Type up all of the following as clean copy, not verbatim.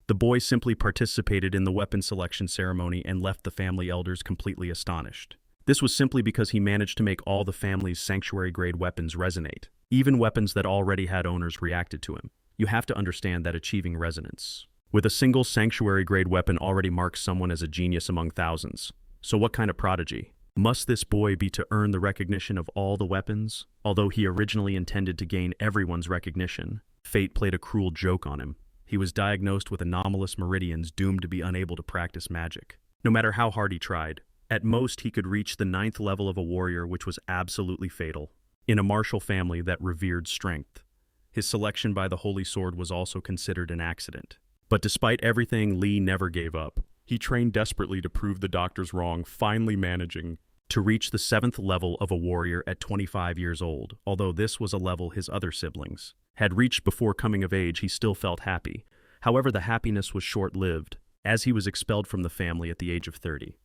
The boy simply participated in the weapon selection ceremony and left the family elders completely astonished. This was simply because he managed to make all the family's sanctuary-grade weapons resonate. Even weapons that already had owners reacted to him. You have to understand that achieving resonance with a single sanctuary-grade weapon already marks someone as a genius among thousands. So what kind of prodigy must this boy be to earn the recognition of all the weapons? Although he originally intended to gain everyone's recognition, fate played a cruel joke on him. He was diagnosed with anomalous meridians, doomed to be unable to practice magic. No matter how hard he tried, at most he could reach the 9th level of a warrior, which was absolutely fatal. In a martial family that revered strength, his selection by the Holy Sword was also considered an accident. But despite everything, Lee never gave up. He trained desperately to prove the doctors wrong, finally managing to reach the 7th level of a warrior at 25 years old. Although this was a level his other siblings had reached before coming of age, he still felt happy. However, the happiness was short-lived, as he was expelled from the family at the age of 30.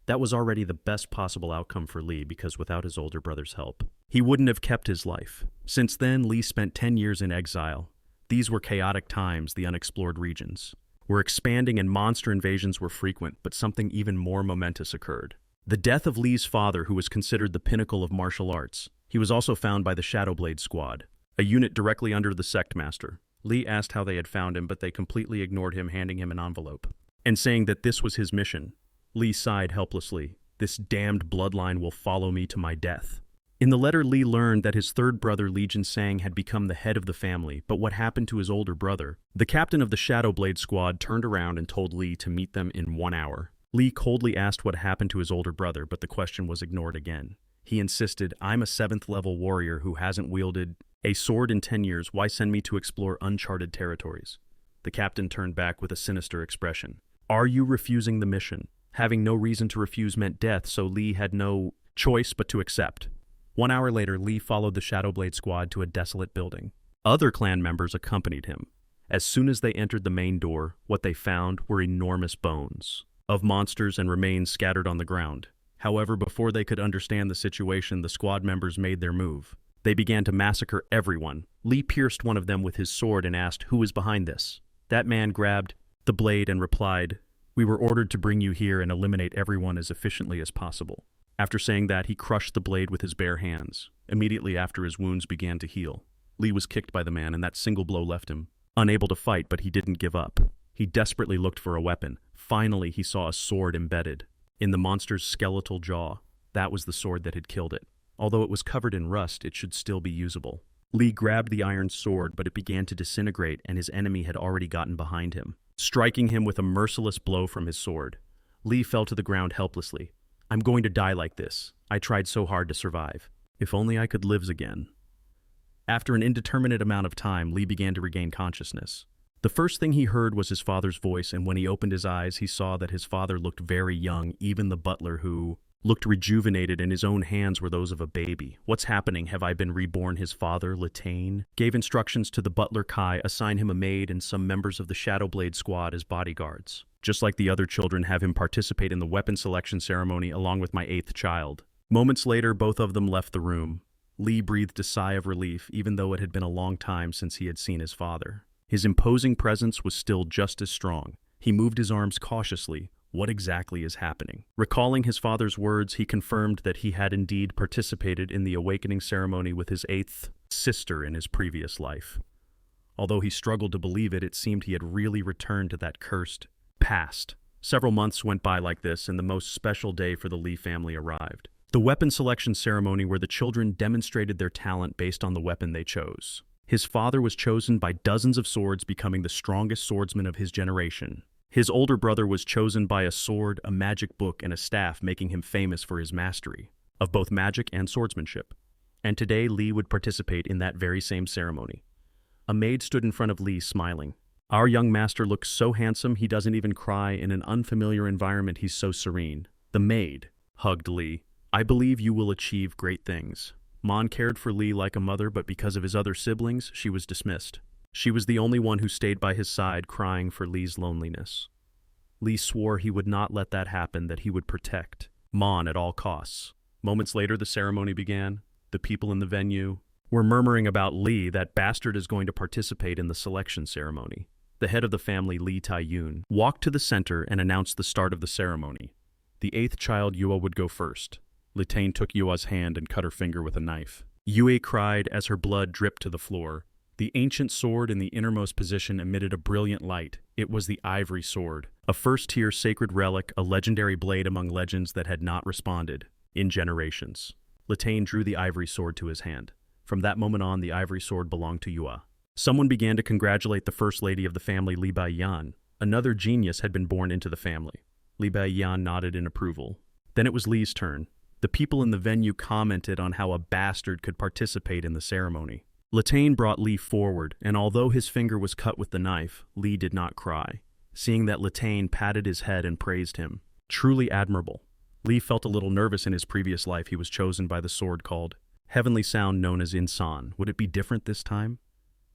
That was already the best possible outcome for Lee, because without his older brother's help, he wouldn't have kept his life. Since then, Lee spent 10 years in exile. These were chaotic times. The unexplored regions were expanding and monster invasions were frequent, but something even more momentous occurred. The death of Lee's father, who was considered the pinnacle of martial arts. He was also found by the Shadowblade Squad, a unit directly under the sect master. Lee asked how they had found him, but they completely ignored him, handing him an envelope and saying that this was his mission. Lee sighed helplessly. This damned bloodline will follow me to my death. In the letter, Lee learned that his third brother, Lee Jin, had become the head of the family, but what happened to his older brother? The captain of the Shadowblade Squad turned around and told Lee to meet them in 1 hour. Lee coldly asked what happened to his older brother, but the question was ignored again. He insisted, "I'm a 7th level warrior who hasn't wielded a sword in 10 years. Why send me to explore uncharted territories?" The captain turned back with a sinister expression. "Are you refusing the mission?" Having no reason to refuse meant death, so Lee had no choice but to accept. 1 hour later, Lee followed the Shadowblade Squad to a desolate building. Other clan members accompanied him. As soon as they entered the main door, what they found were enormous bones of monsters and remains scattered on the ground. However, before they could understand the situation, the squad members made their move. They began to massacre everyone. Lee pierced one of them with his sword and asked, "Who is behind this?" That man grabbed the blade and replied, "We were ordered to bring you here and eliminate everyone as efficiently as possible." After saying that, he crushed the blade with his bare hands. Immediately after, his wounds began to heal. Lee was kicked by the man, and that single blow left him unable to fight, but he didn't give up. He desperately looked for a weapon. Finally, he saw a sword embedded in the monster's skeletal jaw. That was the sword that had killed it. Although it was covered in rust, it should still be usable. Lee grabbed the iron sword, but it began to disintegrate, and his enemy had already gotten behind him, striking him with a merciless blow from his sword. Lee fell to the ground helplessly. "I'm going to die like this. I tried so hard to survive. If only I could live again." After an indeterminate amount of time, Lee began to regain consciousness. The first thing he heard was his father's voice, and when he opened his eyes, he saw that his father looked very young. Even the butler, who looked rejuvenated, and his own hands were those of a baby. "What's happening? Have I been reborn?" His father, Latane, gave instructions to the butler Kai, assign him a maid and some members of the Shadowblade Squad as bodyguards. Just like the other children, have him participate in the weapon selection ceremony along with my 8th child. Moments later, both of them left the room. Lee breathed a sigh of relief, even though it had been a long time since he had seen his father. His imposing presence was still just as strong. He moved his arms cautiously. What exactly is happening? Recalling his father's words, he confirmed that he had indeed participated in the awakening ceremony with his 8th sister in his previous life. Although he struggled to believe it, it seemed he had really returned to that cursed past. Several months went by like this, and the most special day for the Lee family arrived. The weapon selection ceremony, where the children demonstrated their talent based on the weapon they chose. His father was chosen by dozens of swords, becoming the strongest swordsman of his generation. His older brother was chosen by a sword, a magic book, and a staff, making him famous for his mastery of both magic and swordsmanship. And today, Lee would participate in that very same ceremony. A maid stood in front of Lee, smiling. "Our young master looks so handsome, he doesn't even cry. In an unfamiliar environment, he's so serene." The maid hugged Lee. "I believe you will achieve great things." Mon cared for Lee like a mother, but because of his other siblings, she was dismissed. She was the only one who stayed by his side, crying for Lee's loneliness. Lee swore he would not let that happen, that he would protect Mon at all costs. Moments later, the ceremony began. The people in the venue were murmuring about Lee. "That bastard is going to participate in the selection ceremony." the head of the family Lee Tai-yun, walked to the center and announced the start of the ceremony. The eighth child, Yue, would go first. Litain took Yue's hand and cut her finger with a knife. Yue cried as her blood dripped to the floor. The ancient sword in the innermost position emitted a brilliant light. It was the ivory sword, a first-tier sacred relic, a legendary blade among legends that had not responded in generations. Litain drew the ivory sword to his hand. From that moment on, the ivory sword belonged to Yue. Someone began to congratulate the first lady of the family, Li Baiyan. Another genius had been born into the family. Li Baiyan nodded in approval. Then it was Li's turn. The people in the venue commented on how a bastard could participate in the ceremony. Litain brought Li forward, and although his finger was cut with the knife, Li did not cry. Seeing that, Litain patted his head and praised him. Truly admirable. Li felt a little nervous. In his previous life, he was chosen by the sword called Heavenly Sound, known as Insan. Would it be different this time?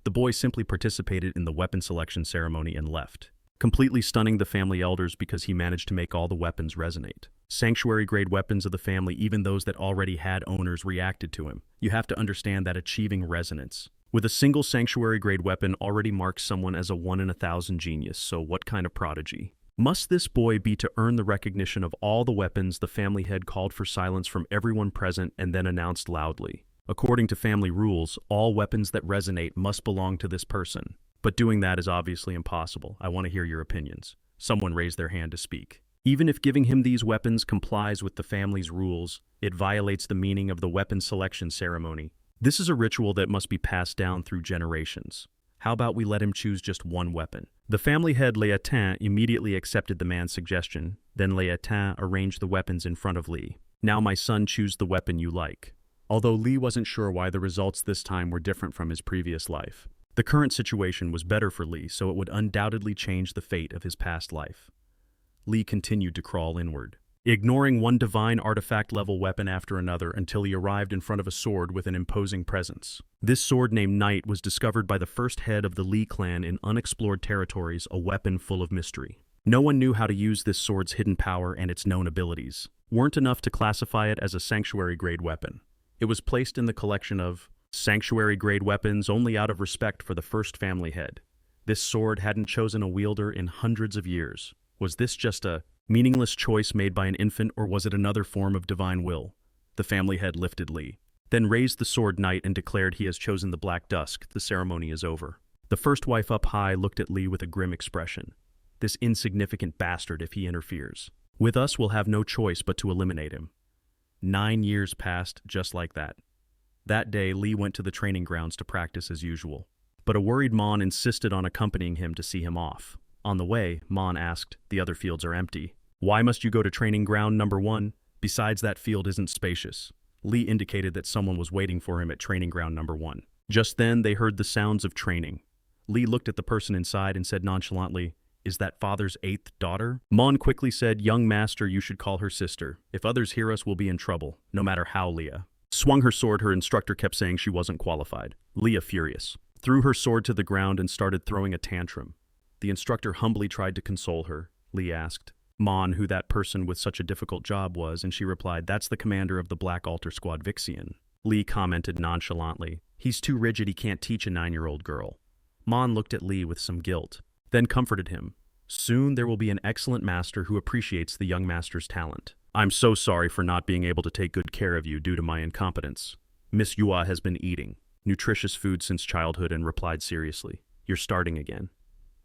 The boy simply participated in the weapon selection ceremony and left, completely stunning the family elders because he managed to make all the weapons resonate. Sanctuary-grade weapons of the family, even those that already had owners, reacted to him. You have to understand that achieving resonance with a single sanctuary-grade weapon already marks someone as a 1 in 1,000 genius, so what kind of prodigy must this boy be to earn the recognition of all the weapons? The family head called for silence from everyone present and then announced loudly. According to family rules, all weapons that resonate must belong to this person. But doing that is obviously impossible. I want to hear your opinions. Someone raised their hand to speak. Even if giving him these weapons complies with the family's rules, it violates the meaning of the weapon selection ceremony. This is a ritual that must be passed down through generations. How about we let him choose just one weapon? The family head Léatin immediately accepted the man's suggestion. Then Léatin arranged the weapons in front of Li. Now my son, choose the weapon you like. Although Li wasn't sure why the results this time were different from his previous life. The current situation was better for Li, so it would undoubtedly change the fate of his past life. Li continued to crawl inward, ignoring one divine artifact-level weapon after another until he arrived in front of a sword with an imposing presence. This sword, named Knight, was discovered by the first head of the Li clan in unexplored territories, a weapon full of mystery. No one knew how to use this sword's hidden power, and its known abilities weren't enough to classify it as a sanctuary-grade weapon. It was placed in the collection of sanctuary-grade weapons only out of respect for the first family head. This sword hadn't chosen a wielder in hundreds of years. Was this just a meaningless choice made by an infant, or was it another form of divine will? The family head lifted Li, then raised the sword Knight and declared he has chosen the Black Dusk. The ceremony is over. The first wife up high looked at Li with a grim expression. This insignificant bastard, if he interferes with us, we'll have no choice but to eliminate him. 9 years passed just like that. That day, Li went to the training grounds to practice as usual. But a worried Mon insisted on accompanying him to see him off. On the way, Mon asked, "The other fields are empty. Why must you go to training ground number 1? Besides, that field isn't spacious." Li indicated that someone was waiting for him at training ground number 1. Just then, they heard the sounds of training. Li looked at the person inside and said nonchalantly, "Is that father's 8th daughter?" Mon quickly said, "Young master, you should call her sister. If others hear us, we'll be in trouble, no matter how." Leah swung her sword. Her instructor kept saying she wasn't qualified. Leah, furious, threw her sword to the ground and started throwing a tantrum. The instructor humbly tried to console her. Li asked Mon who that person with such a difficult job was, and she replied, "That's the commander of the Black Altar Squad, Vixian." Li commented nonchalantly, "He's too rigid, he can't teach a 9-year-old girl." Mon looked at Li with some guilt, then comforted him. "Soon there will be an excellent master who appreciates the young master's talent. I'm so sorry for not being able to take good care of you due to my incompetence." Miss Yue has been eating nutritious food since childhood and replied seriously, "You're starting again.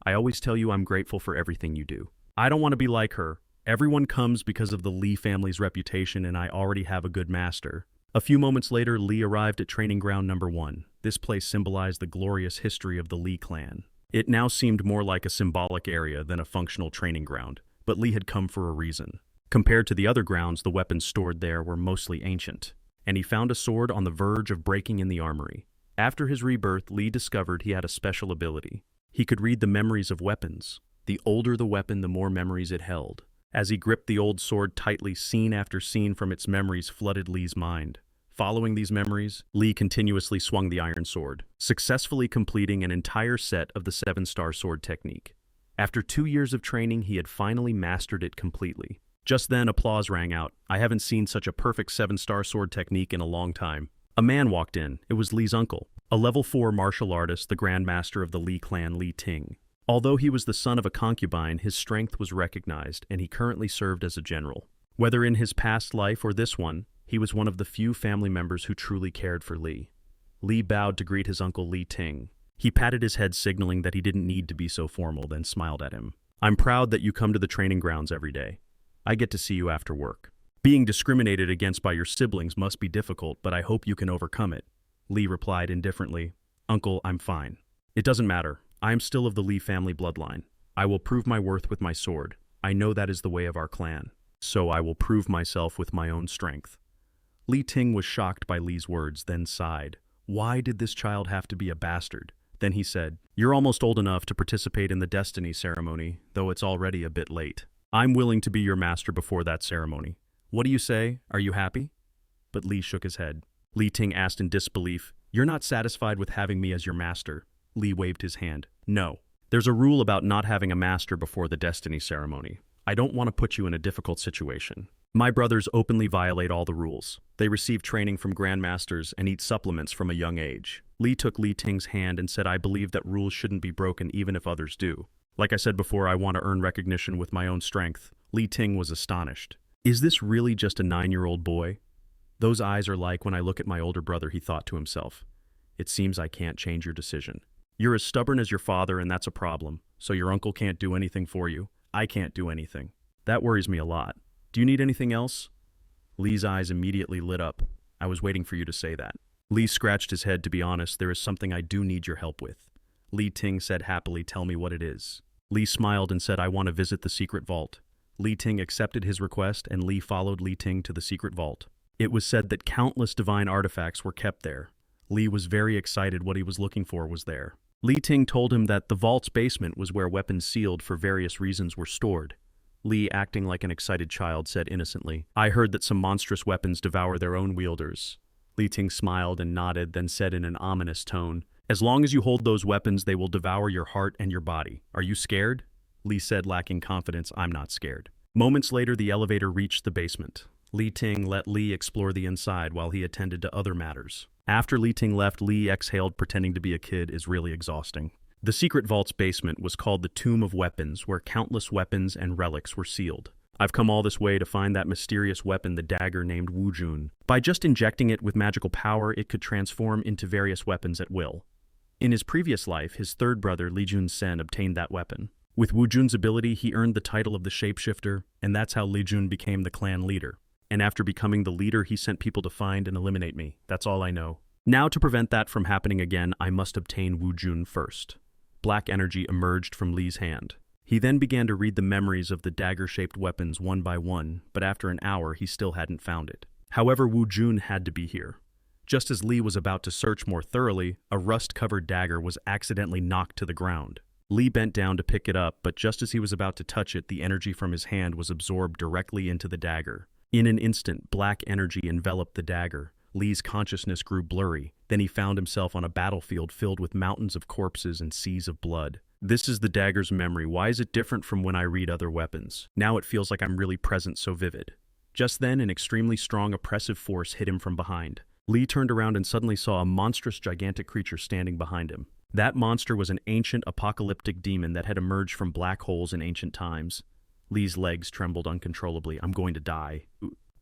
I always tell you I'm grateful for everything you do. I don't want to be like her. Everyone comes because of the Li family's reputation, and I already have a good master." A few moments later, Li arrived at training ground number 1. This place symbolized the glorious history of the Li clan. It now seemed more like a symbolic area than a functional training ground, but Li had come for a reason. Compared to the other grounds, the weapons stored there were mostly ancient, and he found a sword on the verge of breaking in the armory. After his rebirth, Li discovered he had a special ability. He could read the memories of weapons. The older the weapon, the more memories it held. As he gripped the old sword tightly, scene after scene from its memories flooded Li's mind. Following these memories, Li continuously swung the iron sword, successfully completing an entire set of the 7-star sword technique. After 2 years of training, he had finally mastered it completely. Just then, applause rang out. "I haven't seen such a perfect 7-star sword technique in a long time." A man walked in. It was Li's uncle, a level 4 martial artist, the Grand Master of the Li clan, Li Ting. Although he was the son of a concubine, his strength was recognized, and he currently served as a general. Whether in his past life or this one, he was one of the few family members who truly cared for Li. Li bowed to greet his uncle Li Ting. He patted his head, signaling that he didn't need to be so formal, then smiled at him. "I'm proud that you come to the training grounds every day. I get to see you after work. Being discriminated against by your siblings must be difficult, but I hope you can overcome it." Li replied indifferently, "Uncle, I'm fine. It doesn't matter. I am still of the Li family bloodline. I will prove my worth with my sword. I know that is the way of our clan. So I will prove myself with my own strength." Li Ting was shocked by Li's words, then sighed. Why did this child have to be a bastard? Then he said, "You're almost old enough to participate in the destiny ceremony, though it's already a bit late. I'm willing to be your master before that ceremony. What do you say? Are you happy?" But Li shook his head. Li Ting asked in disbelief, "You're not satisfied with having me as your master?" Li waved his hand. "No. There's a rule about not having a master before the destiny ceremony. I don't want to put you in a difficult situation. My brothers openly violate all the rules. They receive training from grandmasters and eat supplements from a young age." Li took Li Ting's hand and said, "I believe that rules shouldn't be broken even if others do. Like I said before, I want to earn recognition with my own strength." Li Ting was astonished. Is this really just a 9-year-old boy? Those eyes are like when I look at my older brother, he thought to himself. It seems I can't change your decision. You're as stubborn as your father, and that's a problem. So your uncle can't do anything for you. I can't do anything. That worries me a lot. Do you need anything else? Li's eyes immediately lit up. I was waiting for you to say that. Li scratched his head. To be honest, there is something I do need your help with. Li Ting said happily, "Tell me what it is." Li smiled and said, "I want to visit the secret vault." Li Ting accepted his request, and Li followed Li Ting to the secret vault. It was said that countless divine artifacts were kept there. Li was very excited. What he was looking for was there. Li Ting told him that the vault's basement was where weapons sealed for various reasons were stored. Li, acting like an excited child, said innocently, "I heard that some monstrous weapons devour their own wielders." Li Ting smiled and nodded, then said in an ominous tone, "As long as you hold those weapons, they will devour your heart and your body. Are you scared?" Li said, lacking confidence, "I'm not scared." Moments later, the elevator reached the basement. Li Ting let Li explore the inside while he attended to other matters. After Li Ting left, Li exhaled. Pretending to be a kid is really exhausting. The secret vault's basement was called the Tomb of Weapons, where countless weapons and relics were sealed. I've come all this way to find that mysterious weapon, the dagger named Wu Jun. By just injecting it with magical power, it could transform into various weapons at will. In his previous life, his third brother, Li Jun Sen, obtained that weapon. With Wu Jun's ability, he earned the title of the Shapeshifter, and that's how Li Jun became the clan leader. And after becoming the leader, he sent people to find and eliminate me. That's all I know. Now, to prevent that from happening again, I must obtain Wu Jun first. Black energy emerged from Li's hand. He then began to read the memories of the dagger-shaped weapons one by one, but after an hour, he still hadn't found it. However, Wu Jun had to be here. Just as Li was about to search more thoroughly, a rust-covered dagger was accidentally knocked to the ground. Li bent down to pick it up, but just as he was about to touch it, the energy from his hand was absorbed directly into the dagger. In an instant, black energy enveloped the dagger. Li's consciousness grew blurry. Then he found himself on a battlefield filled with mountains of corpses and seas of blood. This is the dagger's memory. Why is it different from when I read other weapons? Now it feels like I'm really present, so vivid. Just then, an extremely strong, oppressive force hit him from behind. Li turned around and suddenly saw a monstrous, gigantic creature standing behind him. That monster was an ancient, apocalyptic demon that had emerged from black holes in ancient times. Li's legs trembled uncontrollably. I'm going to die.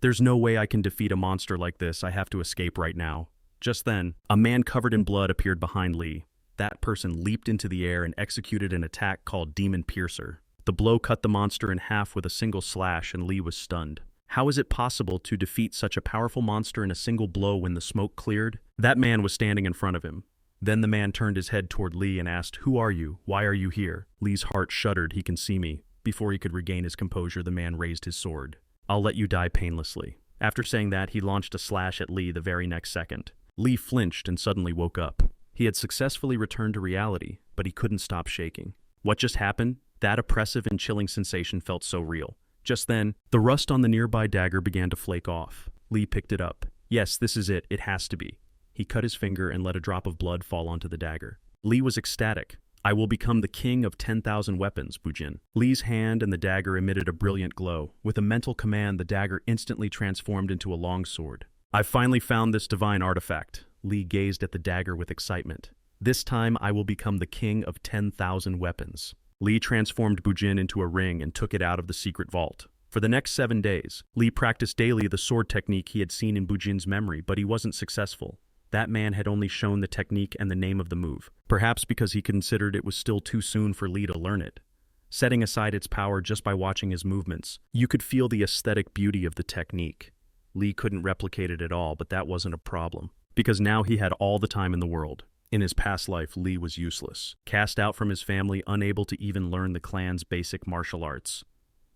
There's no way I can defeat a monster like this. I have to escape right now. Just then, a man covered in blood appeared behind Li. That person leaped into the air and executed an attack called Demon Piercer. The blow cut the monster in half with a single slash, and Li was stunned. How is it possible to defeat such a powerful monster in a single blow when the smoke cleared? That man was standing in front of him. Then the man turned his head toward Li and asked, "Who are you? Why are you here?" Li's heart shuddered. He can see me. Before he could regain his composure, the man raised his sword. "I'll let you die painlessly." After saying that, he launched a slash at Li the very next second. Li flinched and suddenly woke up. He had successfully returned to reality, but he couldn't stop shaking. What just happened? That oppressive and chilling sensation felt so real. Just then, the rust on the nearby dagger began to flake off. Li picked it up. Yes, this is it. It has to be. He cut his finger and let a drop of blood fall onto the dagger. Li was ecstatic. "I will become the king of 10,000 weapons, BUJIN." Li's hand and the dagger emitted a brilliant glow. With a mental command, the dagger instantly transformed into a long sword. "I've finally found this divine artifact." Li gazed at the dagger with excitement. This time I will become the king of 10,000 weapons. Li transformed BUJIN into a ring and took it out of the secret vault. For the next 7 days, Li practiced daily the sword technique he had seen in BUJIN's memory, but he wasn't successful. That man had only shown the technique and the name of the move, perhaps because he considered it was still too soon for Li to learn it. Setting aside its power just by watching his movements, you could feel the aesthetic beauty of the technique. Li couldn't replicate it at all, but that wasn't a problem, because now he had all the time in the world. In his past life, Li was useless, cast out from his family, unable to even learn the clan's basic martial arts.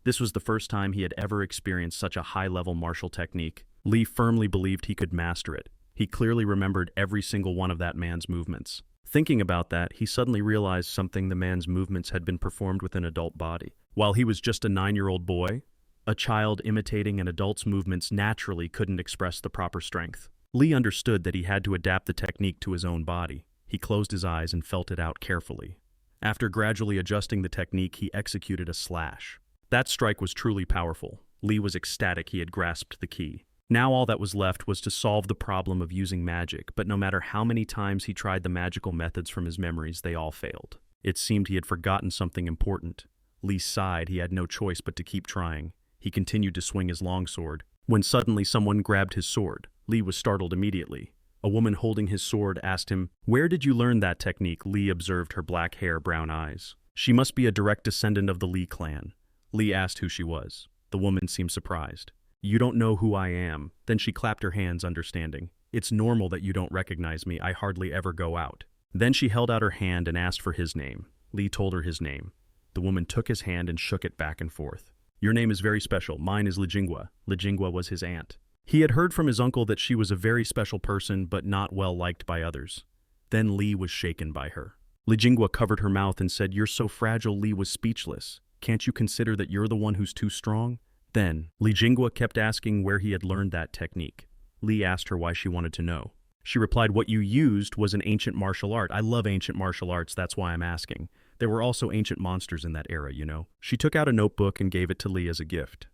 This was the first time he had ever experienced such a high-level martial technique. Li firmly believed he could master it. He clearly remembered every single one of that man's movements. Thinking about that, he suddenly realized something: the man's movements had been performed with an adult body. While he was just a 9-year-old boy, a child imitating an adult's movements naturally couldn't express the proper strength. Li understood that he had to adapt the technique to his own body. He closed his eyes and felt it out carefully. After gradually adjusting the technique, he executed a slash. That strike was truly powerful. Li was ecstatic he had grasped the key. Now all that was left was to solve the problem of using magic, but no matter how many times he tried the magical methods from his memories, they all failed. It seemed he had forgotten something important. Li sighed. He had no choice but to keep trying. He continued to swing his longsword, when suddenly someone grabbed his sword. Li was startled immediately. A woman holding his sword asked him, "Where did you learn that technique?" Li observed her black hair, brown eyes. She must be a direct descendant of the Li clan. Li asked who she was. The woman seemed surprised. "You don't know who I am." Then she clapped her hands, understanding. "It's normal that you don't recognize me. I hardly ever go out." Then she held out her hand and asked for his name. Li told her his name. The woman took his hand and shook it back and forth. "Your name is very special. Mine is Lijingwa." Lijingwa was his aunt. He had heard from his uncle that she was a very special person, but not well liked by others. Then Li was shaken by her. Lijingwa covered her mouth and said, "You're so fragile." Li was speechless. "Can't you consider that you're the one who's too strong?" Then, Lijingwa kept asking where he had learned that technique. Li asked her why she wanted to know. She replied, "What you used was an ancient martial art. I love ancient martial arts, that's why I'm asking. There were also ancient monsters in that era, you know." She took out a notebook and gave it to Li as a gift.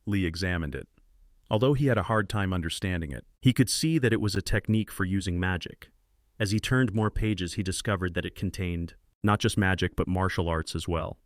Li examined it. Although he had a hard time understanding it, he could see that it was a technique for using magic. As he turned more pages, he discovered that it contained not just magic, but martial arts as well.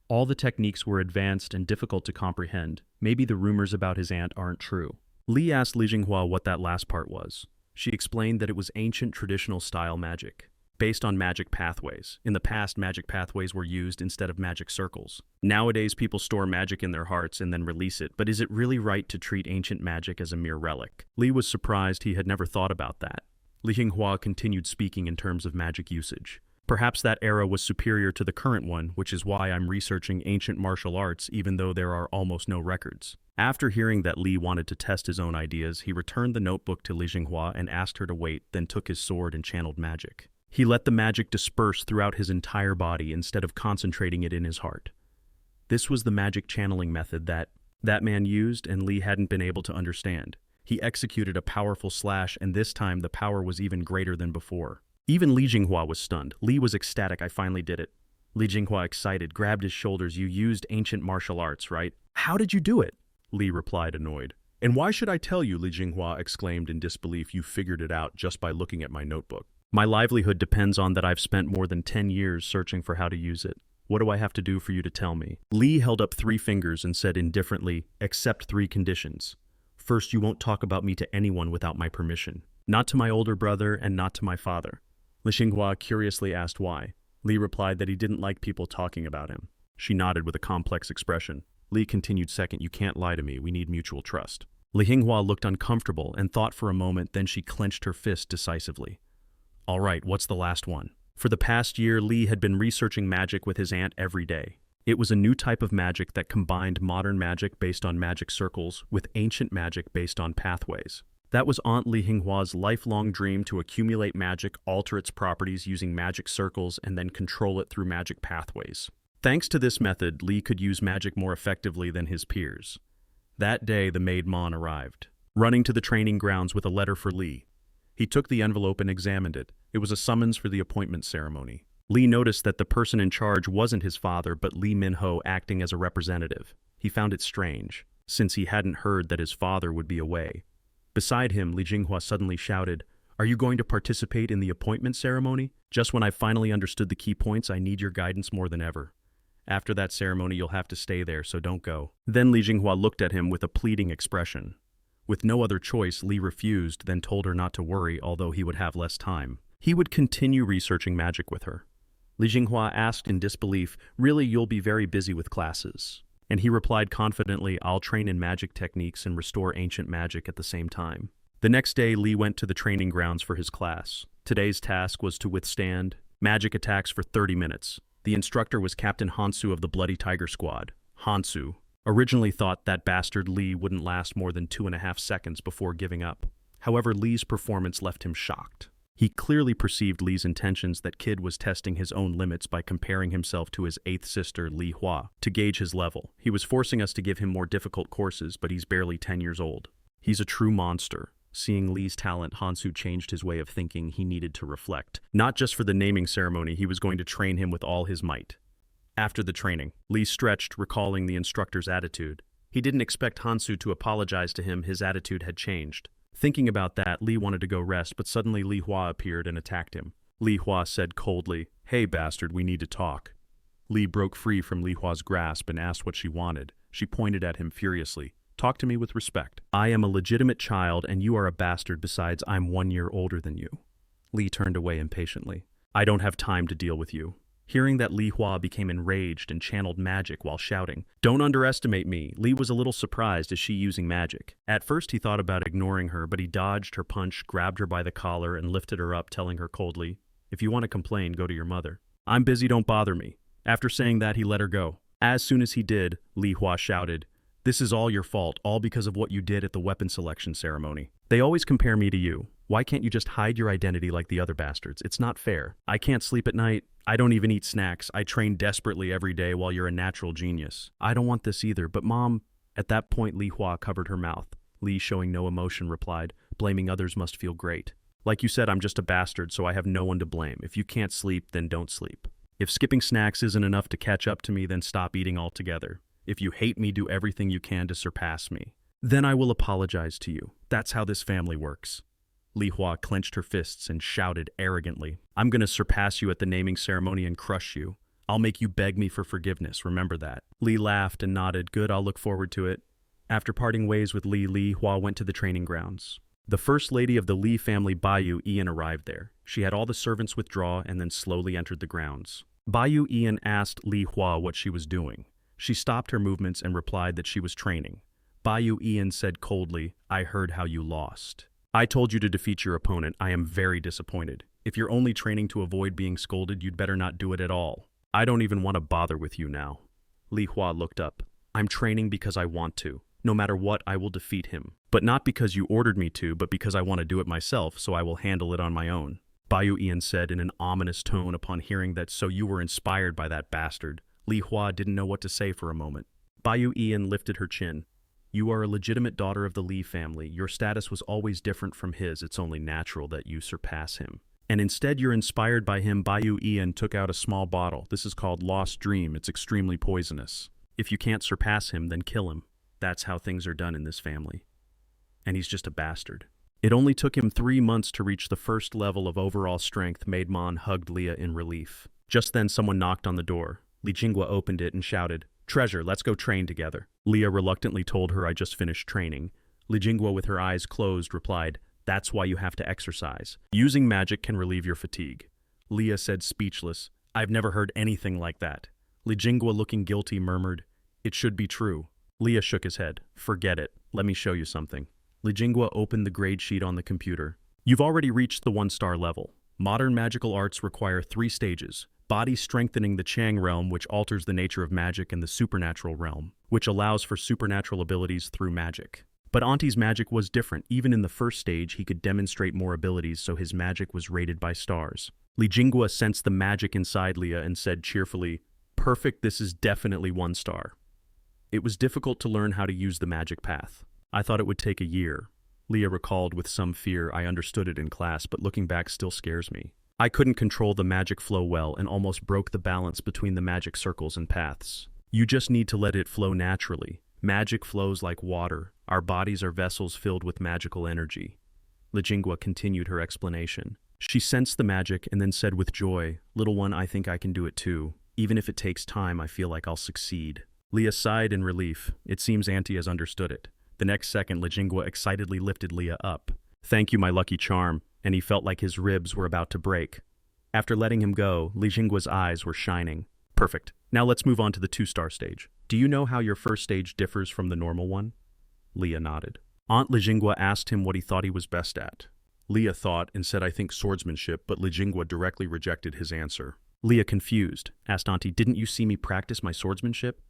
All the techniques were advanced and difficult to comprehend. Maybe the rumors about his aunt aren't true. Li asked Li Jinghua what that last part was. She explained that it was ancient traditional style magic, based on magic pathways. In the past, magic pathways were used instead of magic circles. Nowadays, people store magic in their hearts and then release it, but is it really right to treat ancient magic as a mere relic? Li was surprised. He had never thought about that. Li Jinghua continued speaking in terms of magic usage. "Perhaps that era was superior to the current one, which is why I'm researching ancient martial arts even though there are almost no records." After hearing that Li wanted to test his own ideas, he returned the notebook to Li Jinghua and asked her to wait, then took his sword and channeled magic. He let the magic disperse throughout his entire body instead of concentrating it in his heart. This was the magic channeling method that man used, and Li hadn't been able to understand. He executed a powerful slash, and this time the power was even greater than before. Even Li Jinghua was stunned. Li was ecstatic. "I finally did it." Li Jinghua, excited, grabbed his shoulders. "You used ancient martial arts, right?" "How did you do it?" Li replied, annoyed. "And why should I tell you?" Li Jinghua exclaimed in disbelief. "You figured it out just by looking at my notebook." "My livelihood depends on that. I've spent more than 10 years searching for how to use it. What do I have to do for you to tell me?" Li held up 3 fingers and said indifferently, "Accept 3 conditions. First, you won't talk about me to anyone without my permission. Not to my older brother and not to my father." Li Jinghua curiously asked why. Li replied that he didn't like people talking about him. She nodded with a complex expression. Li continued, "Second, you can't lie to me. We need mutual trust." Li Jinghua looked uncomfortable and thought for a moment, then she clenched her fist decisively. "All right, what's the last one?" For the past year, Li had been researching magic with his aunt every day. It was a new type of magic that combined modern magic based on magic circles with ancient magic based on pathways. That was Aunt Li Jinghua's lifelong dream, to accumulate magic, alter its properties using magic circles, and then control it through magic pathways. Thanks to this method, Li could use magic more effectively than his peers. That day, the maid Mon arrived, running to the training grounds with a letter for Li. He took the envelope and examined it. It was a summons for the appointment ceremony. Li noticed that the person in charge wasn't his father, but Li Minho acting as a representative. He found it strange, since he hadn't heard that his father would be away. Beside him, Li Jinghua suddenly shouted, Are you going to participate in the appointment ceremony? Just when I finally understood the key points, I need your guidance more than ever. After that ceremony, you'll have to stay there, so don't go. Then Li Jinghua looked at him with a pleading expression. With no other choice, Li refused, then told her not to worry, although he would have less time. He would continue researching magic with her. Li Jinghua asked in disbelief, "Really, you'll be very busy with classes?" And he replied confidently, "I'll train in magic techniques and restore ancient magic at the same time." The next day, Li went to the training grounds for his class. Today's task was to withstand magic attacks for 30 minutes. The instructor was Captain Hansu of the Bloody Tiger Squad. Hansu originally thought that bastard Li wouldn't last more than 2.5 seconds before giving up. However, Li's performance left him shocked. He clearly perceived Li's intentions that Kid was testing his own limits by comparing himself to his 8th sister, Li Hua, to gauge his level. He was forcing us to give him more difficult courses, but he's barely 10 years old. He's a true monster. Seeing Li's talent, Hansu changed his way of thinking. He needed to reflect. Not just for the naming ceremony, he was going to train him with all his might. After the training, Li stretched, recalling the instructor's attitude. He didn't expect Hansu to apologize to him. His attitude had changed. Thinking about that, Li wanted to go rest, but suddenly Li Hua appeared and attacked him. Li Hua said coldly, "Hey bastard, we need to talk." Li broke free from Li Hua's grasp and asked what she wanted. She pointed at him furiously. "Talk to me with respect. I am a legitimate child and you are a bastard. Besides, I'm 1 year older than you." Li turned away impatiently. "I don't have time to deal with you." Hearing that, Li Hua became enraged and channeled magic while shouting, "Don't underestimate me." Li was a little surprised. Is she using magic? At first he thought about ignoring her, but he dodged her punch, grabbed her by the collar, and lifted her up, telling her coldly, "If you want to complain, go to your mother. I'm busy, don't bother me." After saying that, he let her go. As soon as he did, Li Hua shouted, "This is all your fault, all because of what you did at the weapon selection ceremony. They always compare me to you. Why can't you just hide your identity like the other bastards? It's not fair. I can't sleep at night. I don't even eat snacks. I train desperately every day while you're a natural genius. I don't want this either, but Mom..." At that point, Li Hua covered her mouth. Li, showing no emotion, replied, "Blaming others must feel great. Like you said, I'm just a bastard, so I have no one to blame. If you can't sleep, then don't sleep. If skipping snacks isn't enough to catch up to me, then stop eating altogether. If you hate me, do everything you can to surpass me. Then I will apologize to you. That's how this family works." Li Hua clenched her fists and shouted arrogantly, "I'm going to surpass you at the naming ceremony and crush you. I'll make you beg me for forgiveness, remember that." Li laughed and nodded. "Good, I'll look forward to it." After parting ways with Li Hua went to the training grounds. The first lady of the Li family, Bai Ian, arrived there. She had all the servants withdraw and then slowly entered the grounds. Bai Ian asked Li Hua what she was doing. She stopped her movements and replied that she was training. Bai Ian said coldly, "I heard how you lost. I told you to defeat your opponent. I am very disappointed. If you're only training to avoid being scolded, you'd better not do it at all. I don't even want to bother with you now." Li Hua looked up. "I'm training because I want to. No matter what, I will defeat him. But not because you ordered me to, but because I want to do it myself, so I will handle it on my own." Bai Ian said in an ominous tone upon hearing that. "So you were inspired by that bastard." Li Hua didn't know what to say for a moment. Bai Ian lifted her chin. "You are a legitimate daughter of the Li family. Your status was always different from his. It's only natural that you surpass him. And instead you're inspired by him." Bai Ian took out a small bottle. "This is called Lost Dream. It's extremely poisonous. If you can't surpass him, then kill him. That's how things are done in this family. And he's just a bastard." It only took him 3 months to reach the first level of overall strength. Maidmon hugged Leah in relief. Just then someone knocked on the door. Li Jinghua opened it and shouted, "Treasure, let's go train together." Leah reluctantly told her, "I just finished training." Li Jinghua, with her eyes closed, replied, "That's why you have to exercise. Using magic can relieve your fatigue." Leah said, speechless, "I've never heard anything like that." Li Jinghua, looking guilty, murmured, "It should be true." Leah shook his head. "Forget it. Let me show you something." Li Jinghua opened the grade sheet on the computer. "You've already reached the 1-star level. Modern magical arts require 3 stages. Body strengthening the Chang realm, which alters the nature of magic, and the supernatural realm, which allows for supernatural abilities through magic. But Auntie's magic was different. Even in the first stage, he could demonstrate more abilities, so his magic was rated by stars." Li Jinghua sensed the magic inside Leah and said cheerfully, "Perfect, this is definitely 1 star. It was difficult to learn how to use the magic path. I thought it would take a year." Leah recalled with some fear, "I understood it in class, but looking back still scares me. I couldn't control the magic flow well and almost broke the balance between the magic circles and paths. You just need to let it flow naturally. Magic flows like water. Our bodies are vessels filled with magical energy. Lijingwa continued her explanation. She sensed the magic and then said with joy, "Little one, I think I can do it too. Even if it takes time, I feel like I'll succeed." Leah sighed in relief. It seems Auntie has understood it. The next second, Lijingwa excitedly lifted Leah up. "Thank you, my lucky charm," and he felt like his ribs were about to break. After letting him go, Lijingwa's eyes were shining. "Perfect. Now let's move on to the 2-star stage. Do you know how your first stage differs from the normal one?" Leah nodded. Aunt Lijingwa asked him what he thought he was best at. Leah thought and said, "I think swordsmanship," but Lijingwa directly rejected his answer. Leah, confused, asked Auntie, "Didn't you see me practice my swordsmanship?"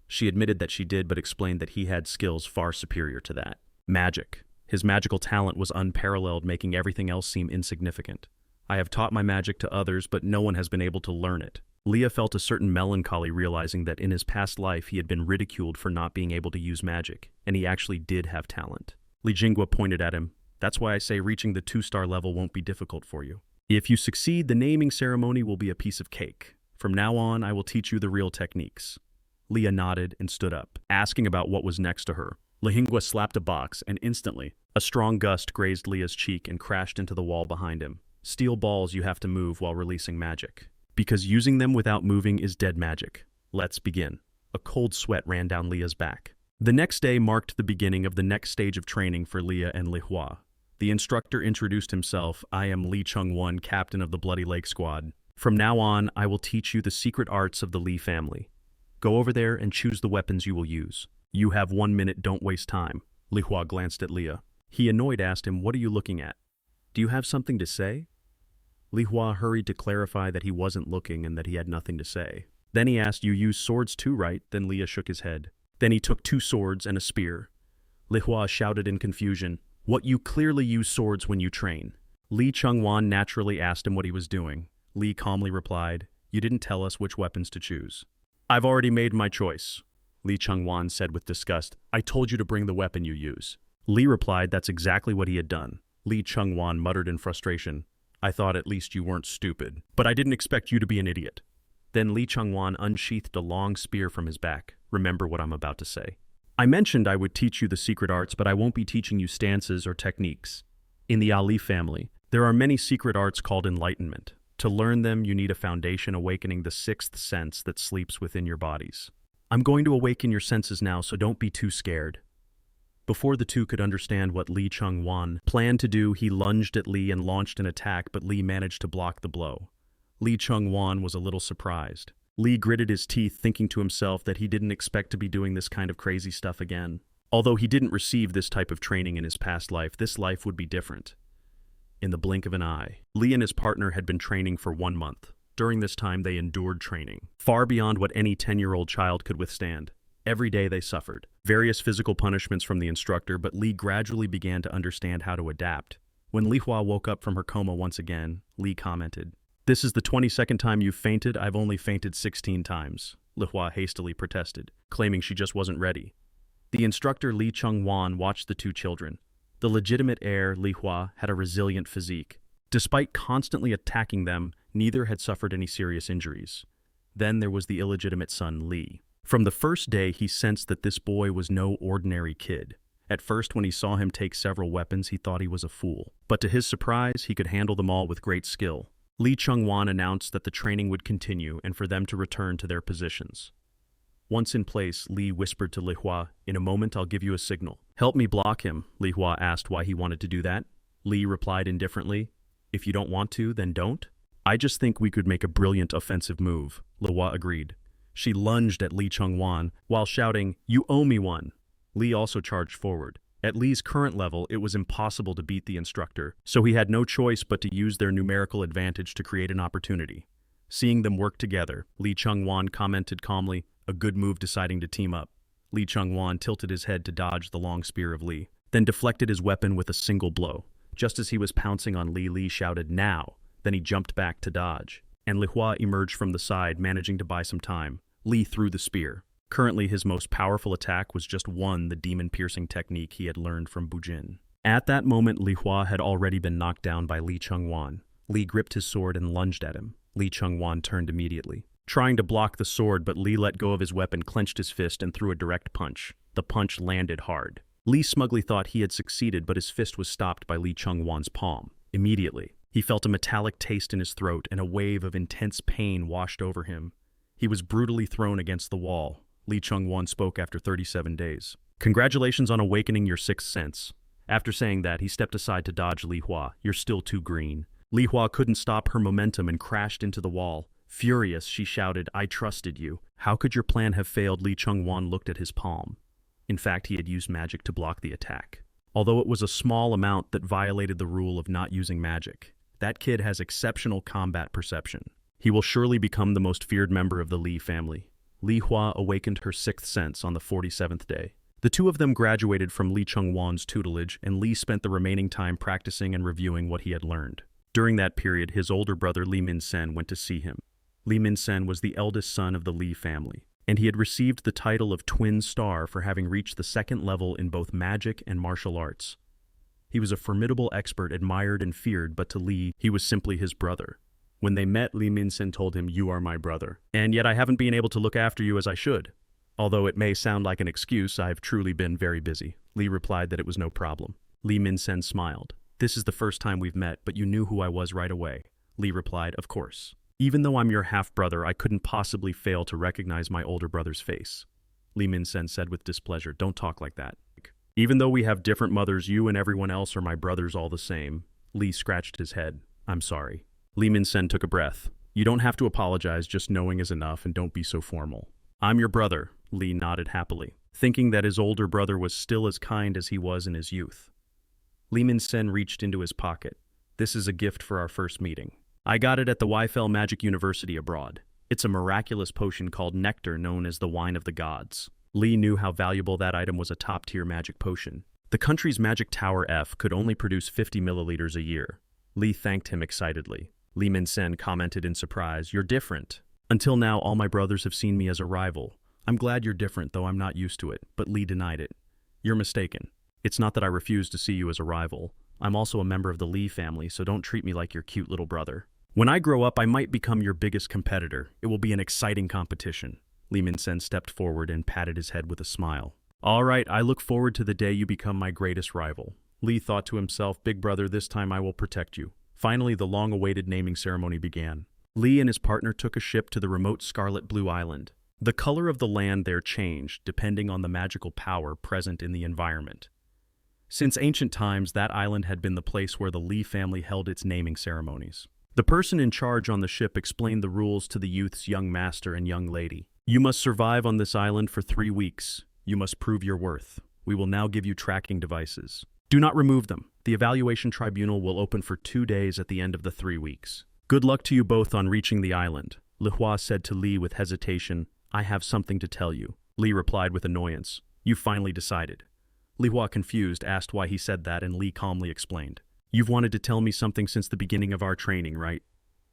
She admitted that she did, but explained that he had skills far superior to that. Magic. His magical talent was unparalleled, making everything else seem insignificant. "I have taught my magic to others, but no one has been able to learn it." Leah felt a certain melancholy realizing that in his past life he had been ridiculed for not being able to use magic, and he actually did have talent. Lijingwa pointed at him. "That's why I say reaching the 2-star level won't be difficult for you. If you succeed, the naming ceremony will be a piece of cake. From now on, I will teach you the real techniques." Leah nodded and stood up, asking about what was next to her. Lijingwa slapped a box, and instantly, a strong gust grazed Leah's cheek and crashed into the wall behind him. "Steel balls you have to move while releasing magic. Because using them without moving is dead magic. Let's begin." A cold sweat ran down Leah's back. The next day marked the beginning of the next stage of training for Leah and Lihua. The instructor introduced himself. "I am Lee Chung-won, captain of the Bloody Lake Squad. From now on, I will teach you the secret arts of the Lee family. Go over there and choose the weapons you will use. You have 1 minute, don't waste time." Lihua glanced at Leah. He, annoyed, asked him, "What are you looking at? Do you have something to say?" Lihua hurried to clarify that he wasn't looking and that he had nothing to say. Then he asked, "You use swords too, right?" Then Leah shook his head. Then he took 2 swords and a spear. Lihua shouted in confusion, "What, you clearly use swords when you train." Lee Chung-won naturally asked him what he was doing. Lee calmly replied, "You didn't tell us which weapons to choose." "I've already made my choice," Lee Chung-won said with disgust. "I told you to bring the weapon you use." Lee replied that's exactly what he had done. Lee Chung-won muttered in frustration, "I thought at least you weren't stupid. But I didn't expect you to be an idiot." Then Lee Chung-won unsheathed a long spear from his back. "Remember what I'm about to say. I mentioned I would teach you the secret arts, but I won't be teaching you stances or techniques. In the Ali family, there are many secret arts called enlightenment. To learn them, you need a foundation awakening the 6th sense that sleeps within your bodies. I'm going to awaken your senses now, so don't be too scared." Before the two could understand what Lee Chung-won planned to do, he lunged at Lee and launched an attack, but Lee managed to block the blow. Lee Chung-won was a little surprised. Lee gritted his teeth, thinking to himself that he didn't expect to be doing this kind of crazy stuff again. Although he didn't receive this type of training in his past life, this life would be different. In the blink of an eye, Lee and his partner had been training for 1 month. During this time, they endured training, far beyond what any 10-year-old child could withstand. Every day they suffered various physical punishments from the instructor, but Lee gradually began to understand how to adapt. When Lihua woke up from her coma once again, Lee commented, "This is the 22nd time you've fainted. I've only fainted 16 times. Lihua hastily protested, claiming she just wasn't ready. The instructor Lee Chung-won watched the 2 children. The legitimate heir, Lihua, had a resilient physique. Despite constantly attacking them, neither had suffered any serious injuries. Then there was the illegitimate son, Lee. From the first day, he sensed that this boy was no ordinary kid. At first, when he saw him take several weapons, he thought he was a fool. But to his surprise, he could handle them all with great skill. Lee Chung-won announced that the training would continue and for them to return to their positions. Once in place, Lee whispered to Lihua, "In a moment, I'll give you a signal." "Help me block him," Lihua asked why he wanted to do that. Lee replied indifferently, "If you don't want to, then don't." "I just think we could make a brilliant offensive move," Lihua agreed. She lunged at Lee Chung-won while shouting, "You owe me one." Lee also charged forward. At Lee's current level, it was impossible to beat the instructor, so he had no choice but to use their numerical advantage to create an opportunity. Seeing them work together, Lee Chung-won commented calmly, "A good move deciding to team up." Lee Chung-won tilted his head to dodge the long spear of Lee, then deflected his weapon with a single blow. Just as he was pouncing on Lee, Lee shouted, "Now!" Then he jumped back to dodge, and Lihua emerged from the side, managing to buy some time. Lee threw the spear. Currently, his most powerful attack was just the demon-piercing technique he had learned from BUJIN. At that moment, Lihua had already been knocked down by Lee Chung-won. Lee gripped his sword and lunged at him. Lee Chung-won turned immediately, trying to block the sword, but Lee let go of his weapon, clenched his fist, and threw a direct punch. The punch landed hard. Li smugly thought he had succeeded, but his fist was stopped by Li Chengwan's palm. Immediately, he felt a metallic taste in his throat and a wave of intense pain washed over him. He was brutally thrown against the wall. Li Chengwan spoke after 37 days. "Congratulations on awakening your sixth sense." After saying that, he stepped aside to dodge Li Hua. "You're still too green." Li Hua couldn't stop her momentum and crashed into the wall. Furious, she shouted, "I trusted you." How could your plan have failed? Li Chengwan looked at his palm. In fact, he had used magic to block the attack. Although it was a small amount that violated the rule of not using magic, that kid has exceptional combat perception. He will surely become the most feared member of the Li family. Li Hua awakened her sixth sense on the 47th day. The two of them graduated from Li Chengwan's tutelage, and Li spent the remaining time practicing and reviewing what he had learned. During that period, his older brother Li Minsen went to see him. Li Minsen was the eldest son of the Li family, and he had received the title of Twin Star for having reached the second level in both magic and martial arts. He was a formidable expert, admired and feared, but to Li, he was simply his brother. When they met, Li Minsen told him, "You are my brother, and yet I haven't been able to look after you as I should. Although it may sound like an excuse, I've truly been very busy." Li replied that it was no problem. Li Minsen smiled. "This is the first time we've met, but you knew who I was right away." Li replied, "Of course. Even though I'm your half-brother, I couldn't possibly fail to recognize my older brother's face." Li Minsen said with displeasure, "Don't talk like that. Even though we have different mothers, you and everyone else are my brothers all the same." Li scratched his head. "I'm sorry." Li Minsen took a breath. "You don't have to apologize, just knowing is enough, and don't be so formal." "I'm your brother." Li nodded happily, thinking that his older brother was still as kind as he was in his youth. Li Minsen reached into his pocket. "This is a gift for our first meeting. I got it at the Weifel Magic University abroad. It's a miraculous potion called nectar, known as the wine of the gods." Li knew how valuable that item was, a top-tier magic potion. The country's magic tower F could only produce 50 milliliters a year. Li thanked him excitedly. Li Minsen commented in surprise, "You're different. Until now, all my brothers have seen me as a rival. I'm glad you're different, though I'm not used to it." But Li denied it. "You're mistaken. It's not that I refuse to see you as a rival. I'm also a member of the Li family, so don't treat me like your cute little brother. When I grow up, I might become your biggest competitor. It will be an exciting competition." Li Minsen stepped forward and patted his head with a smile. "All right, I look forward to the day you become my greatest rival." Li thought to himself, "Big brother, this time I will protect you." Finally, the long-awaited naming ceremony began. Li and his partner took a ship to the remote Scarlet Blue Island. The color of the land there changed depending on the magical power present in the environment. Since ancient times, that island had been the place where the Li family held its naming ceremonies. The person in charge on the ship explained the rules to the youth's young master and young lady. "You must survive on this island for 3 weeks. You must prove your worth. We will now give you tracking devices. Do not remove them. The evaluation tribunal will open for 2 days at the end of the 3 weeks. Good luck to you both on reaching the island." Li Hua said to Li with hesitation, "I have something to tell you." Li replied with annoyance, "You finally decided." Li Hua, confused, asked why he said that, and Li calmly explained. "You've wanted to tell me something since the beginning of our training, right?"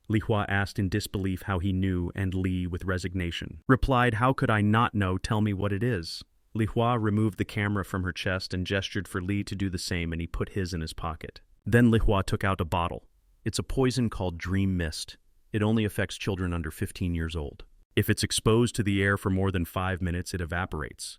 Li Hua asked in disbelief how he knew, and Li, with resignation, replied, "How could I not know? Tell me what it is." Li Hua removed the camera from her chest and gestured for Li to do the same, and he put his in his pocket. Then Li Hua took out a bottle. "It's a poison called Dream Mist. It only affects children under 15 years old. If it's exposed to the air for more than 5 minutes, it evaporates.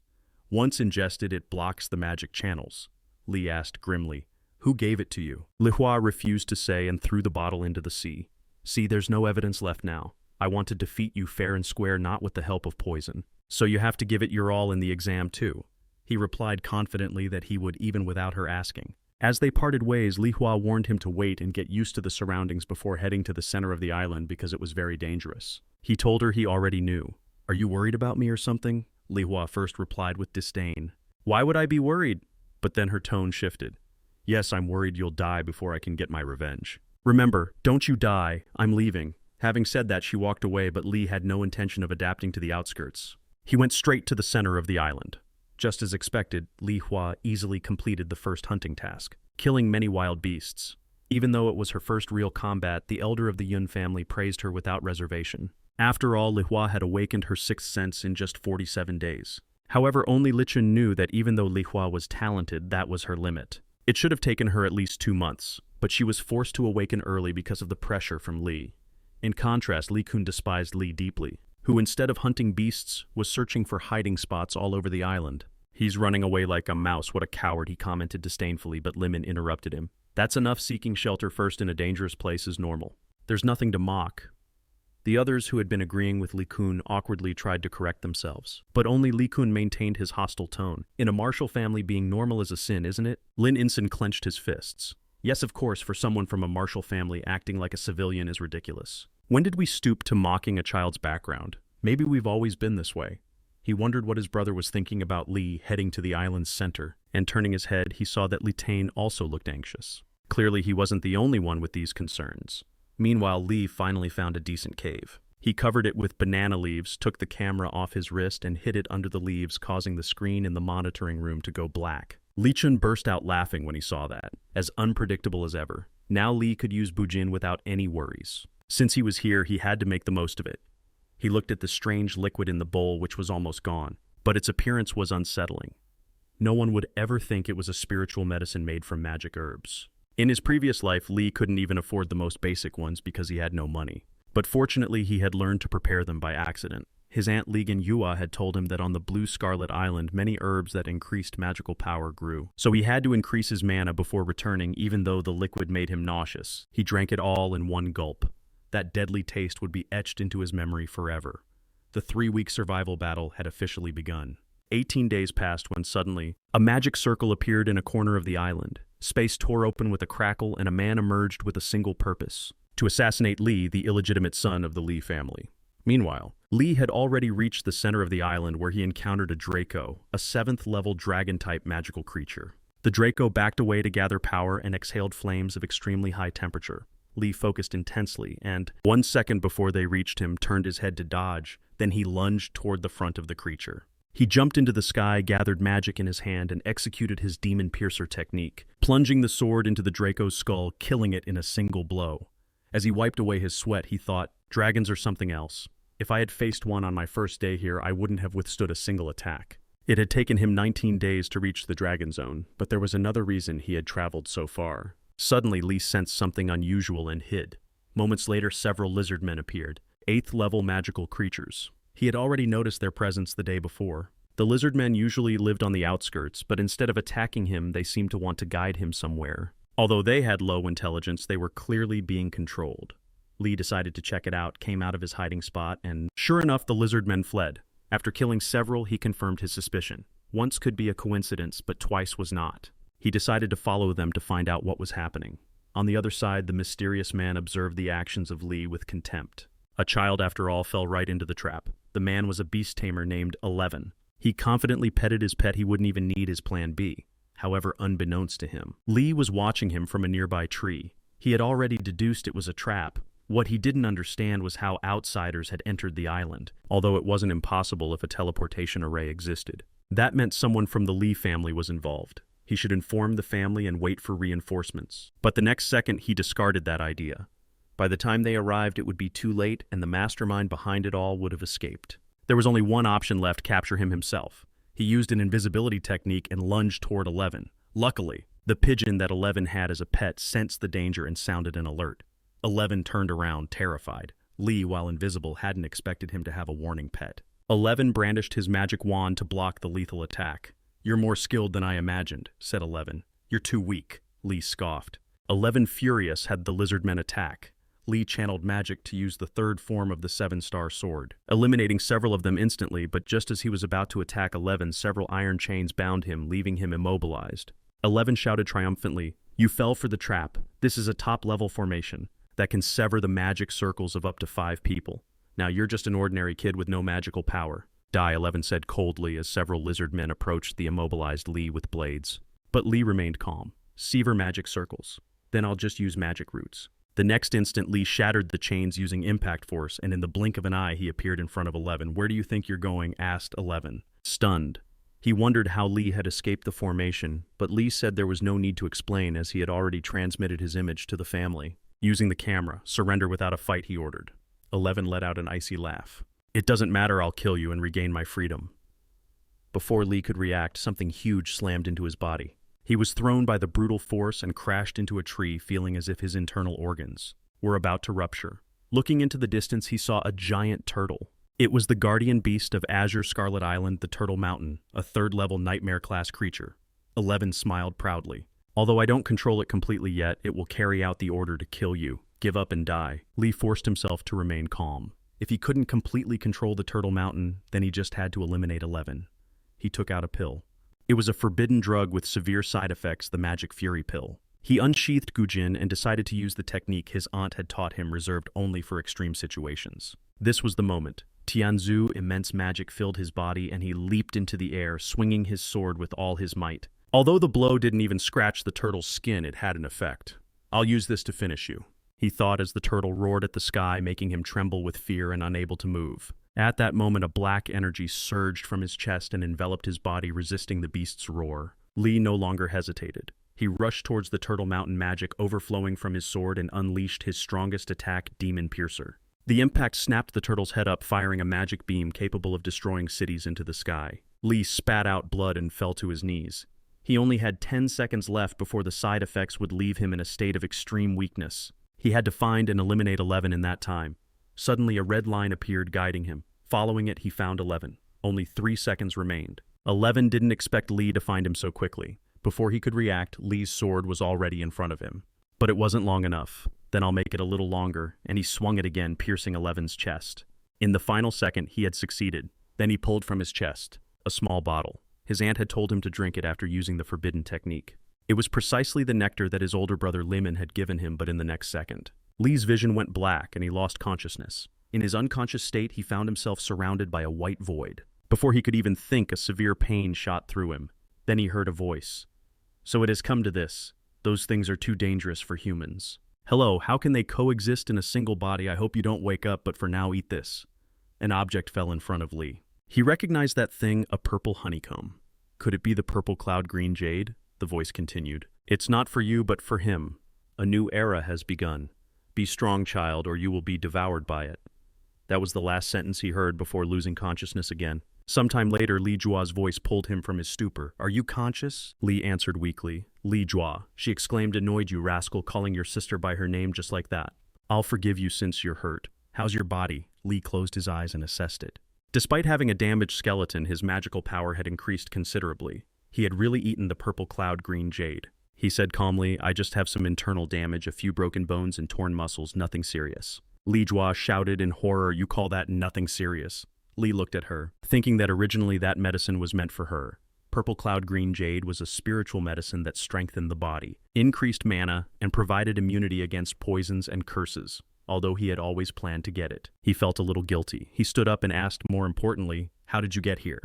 Once ingested, it blocks the magic channels." Li asked grimly, "Who gave it to you?" Li Hua refused to say and threw the bottle into the sea. "See, there's no evidence left now. I want to defeat you fair and square, not with the help of poison. So you have to give it your all in the exam too." He replied confidently that he would, even without her asking. As they parted ways, Li Hua warned him to wait and get used to the surroundings before heading to the center of the island because it was very dangerous. He told her he already knew. "Are you worried about me or something?" Li Hua first replied with disdain. "Why would I be worried?" But then her tone shifted. "Yes, I'm worried you'll die before I can get my revenge. Remember, don't you die, I'm leaving." Having said that, she walked away, but Li had no intention of adapting to the outskirts. He went straight to the center of the island. Just as expected, Li Hua easily completed the first hunting task, killing many wild beasts. Even though it was her first real combat, the elder of the Yun family praised her without reservation. After all, Li Hua had awakened her sixth sense in just 47 days. However, only Li Chun knew that even though Li Hua was talented, that was her limit. It should have taken her at least 2 months, but she was forced to awaken early because of the pressure from Li. In contrast, Li Kun despised Li deeply, who instead of hunting beasts was searching for hiding spots all over the island. He's running away like a mouse. What a coward, he commented disdainfully, but Limon interrupted him. That's enough. Seeking shelter first in a dangerous place is normal. There's nothing to mock. The others who had been agreeing with Li Kun awkwardly tried to correct themselves. But only Li Kun maintained his hostile tone. In a martial family, being normal is a sin, isn't it? Lin Insun clenched his fists. Yes, of course, for someone from a martial family, acting like a civilian is ridiculous. When did we stoop to mocking a child's background? Maybe we've always been this way. He wondered what his brother was thinking about Li heading to the island's center, and turning his head, he saw that Li Tain also looked anxious. Clearly, he wasn't the only one with these concerns. Meanwhile, Li finally found a decent cave. He covered it with banana leaves, took the camera off his wrist, and hid it under the leaves, causing the screen in the monitoring room to go black. Li Chun burst out laughing when he saw that, as unpredictable as ever. Now Li could use BUJIN without any worries. Since he was here, he had to make the most of it. He looked at the strange liquid in the bowl, which was almost gone, but its appearance was unsettling. No one would ever think it was a spiritual medicine made from magic herbs. In his previous life, Li couldn't even afford the most basic ones because he had no money. But fortunately, he had learned to prepare them by accident. His aunt Ligan Yua had told him that on the Blue Scarlet Island, many herbs that increased magical power grew. So he had to increase his mana before returning, even though the liquid made him nauseous. He drank it all in one gulp. That deadly taste would be etched into his memory forever. The 3-week survival battle had officially begun. 18 days passed when suddenly, a magic circle appeared in a corner of the island. Space tore open with a crackle and a man emerged with a single purpose: to assassinate Li, the illegitimate son of the Li family. Meanwhile, Li had already reached the center of the island where he encountered a Draco, a 7th-level dragon-type magical creature. The Draco backed away to gather power and exhaled flames of extremely high temperature. Li focused intensely and, 1 second before they reached him, turned his head to dodge, then he lunged toward the front of the creature. He jumped into the sky, gathered magic in his hand, and executed his Demon Piercer technique, plunging the sword into the Draco's skull, killing it in a single blow. As he wiped away his sweat, he thought, dragons are something else. If I had faced one on my first day here, I wouldn't have withstood a single attack. It had taken him 19 days to reach the Dragon Zone, but there was another reason he had traveled so far. Suddenly, Li sensed something unusual and hid. Moments later, several lizard men appeared, 8th-level magical creatures. He had already noticed their presence the day before. The lizard men usually lived on the outskirts, but instead of attacking him, they seemed to want to guide him somewhere. Although they had low intelligence, they were clearly being controlled. Li decided to check it out, came out of his hiding spot, and sure enough, the lizard men fled. After killing several, he confirmed his suspicion. Once could be a coincidence, but twice was not. He decided to follow them to find out what was happening. On the other side, the mysterious man observed the actions of Li with contempt. A child, after all, fell right into the trap. The man was a beast tamer named 11. He confidently petted his pet he wouldn't even need his plan B. However, unbeknownst to him, Li was watching him from a nearby tree. He had already deduced it was a trap. What he didn't understand was how outsiders had entered the island, although it wasn't impossible if a teleportation array existed. That meant someone from the Li family was involved. He should inform the family and wait for reinforcements. But the next second, he discarded that idea. By the time they arrived, it would be too late, and the mastermind behind it all would have escaped. There was only one option left: capture him himself. He used an invisibility technique and lunged toward 11. Luckily, the pigeon that 11 had as a pet sensed the danger and sounded an alert. 11 turned around, terrified. Li, while invisible, hadn't expected him to have a warning pet. 11 brandished his magic wand to block the lethal attack. "You're more skilled than I imagined," said 11. "You're too weak," Li scoffed. 11, furious, had the lizard men attack. Li channeled magic to use the 3rd form of the 7-star sword, eliminating several of them instantly, but just as he was about to attack 11, several iron chains bound him, leaving him immobilized. 11 shouted triumphantly, "You fell for the trap. This is a top-level formation that can sever the magic circles of up to 5 people. Now you're just an ordinary kid with no magical power." "Die," 11 said coldly as several lizard men approached the immobilized Li with blades. But Li remained calm. "Sever magic circles. Then I'll just use magic roots." The next instant, Li shattered the chains using impact force, and in the blink of an eye, he appeared in front of 11. "Where do you think you're going?" asked 11. Stunned, he wondered how Li had escaped the formation, but Li said there was no need to explain as he had already transmitted his image to the family. Using the camera, "Surrender without a fight," he ordered. 11 let out an icy laugh. "It doesn't matter, I'll kill you and regain my freedom." Before Li could react, something huge slammed into his body. He was thrown by the brutal force and crashed into a tree, feeling as if his internal organs were about to rupture. Looking into the distance, he saw a giant turtle. It was the guardian beast of Azure Scarlet Island, the Turtle Mountain, a third-level nightmare-class creature. 11 smiled proudly. Although I don't control it completely yet, it will carry out the order to kill you. Give up and die. Lee forced himself to remain calm. If he couldn't completely control the Turtle Mountain, then he just had to eliminate 11. He took out a pill. It was a forbidden drug with severe side effects, the Magic Fury pill. He unsheathed Wu Jun and decided to use the technique his aunt had taught him, reserved only for extreme situations. This was the moment. Tianzu's immense magic filled his body and he leaped into the air, swinging his sword with all his might. Although the blow didn't even scratch the turtle's skin, it had an effect. I'll use this to finish you, he thought as the turtle roared at the sky, making him tremble with fear and unable to move. At that moment, a black energy surged from his chest and enveloped his body, resisting the beast's roar. Lee no longer hesitated. He rushed towards the Turtle Mountain, magic overflowing from his sword, and unleashed his strongest attack, Demon Piercer. The impact snapped the turtle's head up, firing a magic beam capable of destroying cities into the sky. Lee spat out blood and fell to his knees. He only had 10 seconds left before the side effects would leave him in a state of extreme weakness. He had to find and eliminate 11 in that time. Suddenly, a red line appeared, guiding him. Following it, he found 11. Only 3 seconds remained. 11 didn't expect Lee to find him so quickly. Before he could react, Lee's sword was already in front of him. But it wasn't long enough. Then I'll make it a little longer, and he swung it again, piercing 11's chest. In the final second, he had succeeded. Then he pulled from his chest a small bottle. His aunt had told him to drink it after using the forbidden technique. It was precisely the nectar that his older brother Lemon had given him, but in the next second. Lee's vision went black, and he lost consciousness. In his unconscious state, he found himself surrounded by a white void. Before he could even think, a severe pain shot through him. Then he heard a voice. So it has come to this. Those things are too dangerous for humans. Hello, how can they coexist in a single body? I hope you don't wake up, but for now eat this. An object fell in front of Lee. He recognized that thing, a purple honeycomb. Could it be the purple cloud green jade? The voice continued. It's not for you, but for him. A new era has begun. Be strong, child, or you will be devoured by it. That was the last sentence he heard before losing consciousness again. Sometime later, Li Jua's voice pulled him from his stupor. Are you conscious? Li answered weakly. Li Jua, she exclaimed, annoyed, you rascal, calling your sister by her name just like that. I'll forgive you since you're hurt. How's your body? Li closed his eyes and assessed it. Despite having a damaged skeleton, his magical power had increased considerably. He had really eaten the purple cloud green jade. He said calmly, I just have some internal damage, a few broken bones and torn muscles, nothing serious. Li Jua shouted in horror, you call that nothing serious? Li looked at her, thinking that originally that medicine was meant for her. Purple cloud green jade was a spiritual medicine that strengthened the body, increased mana, and provided immunity against poisons and curses. Although he had always planned to get it, he felt a little guilty. He stood up and asked, more importantly, how did you get here?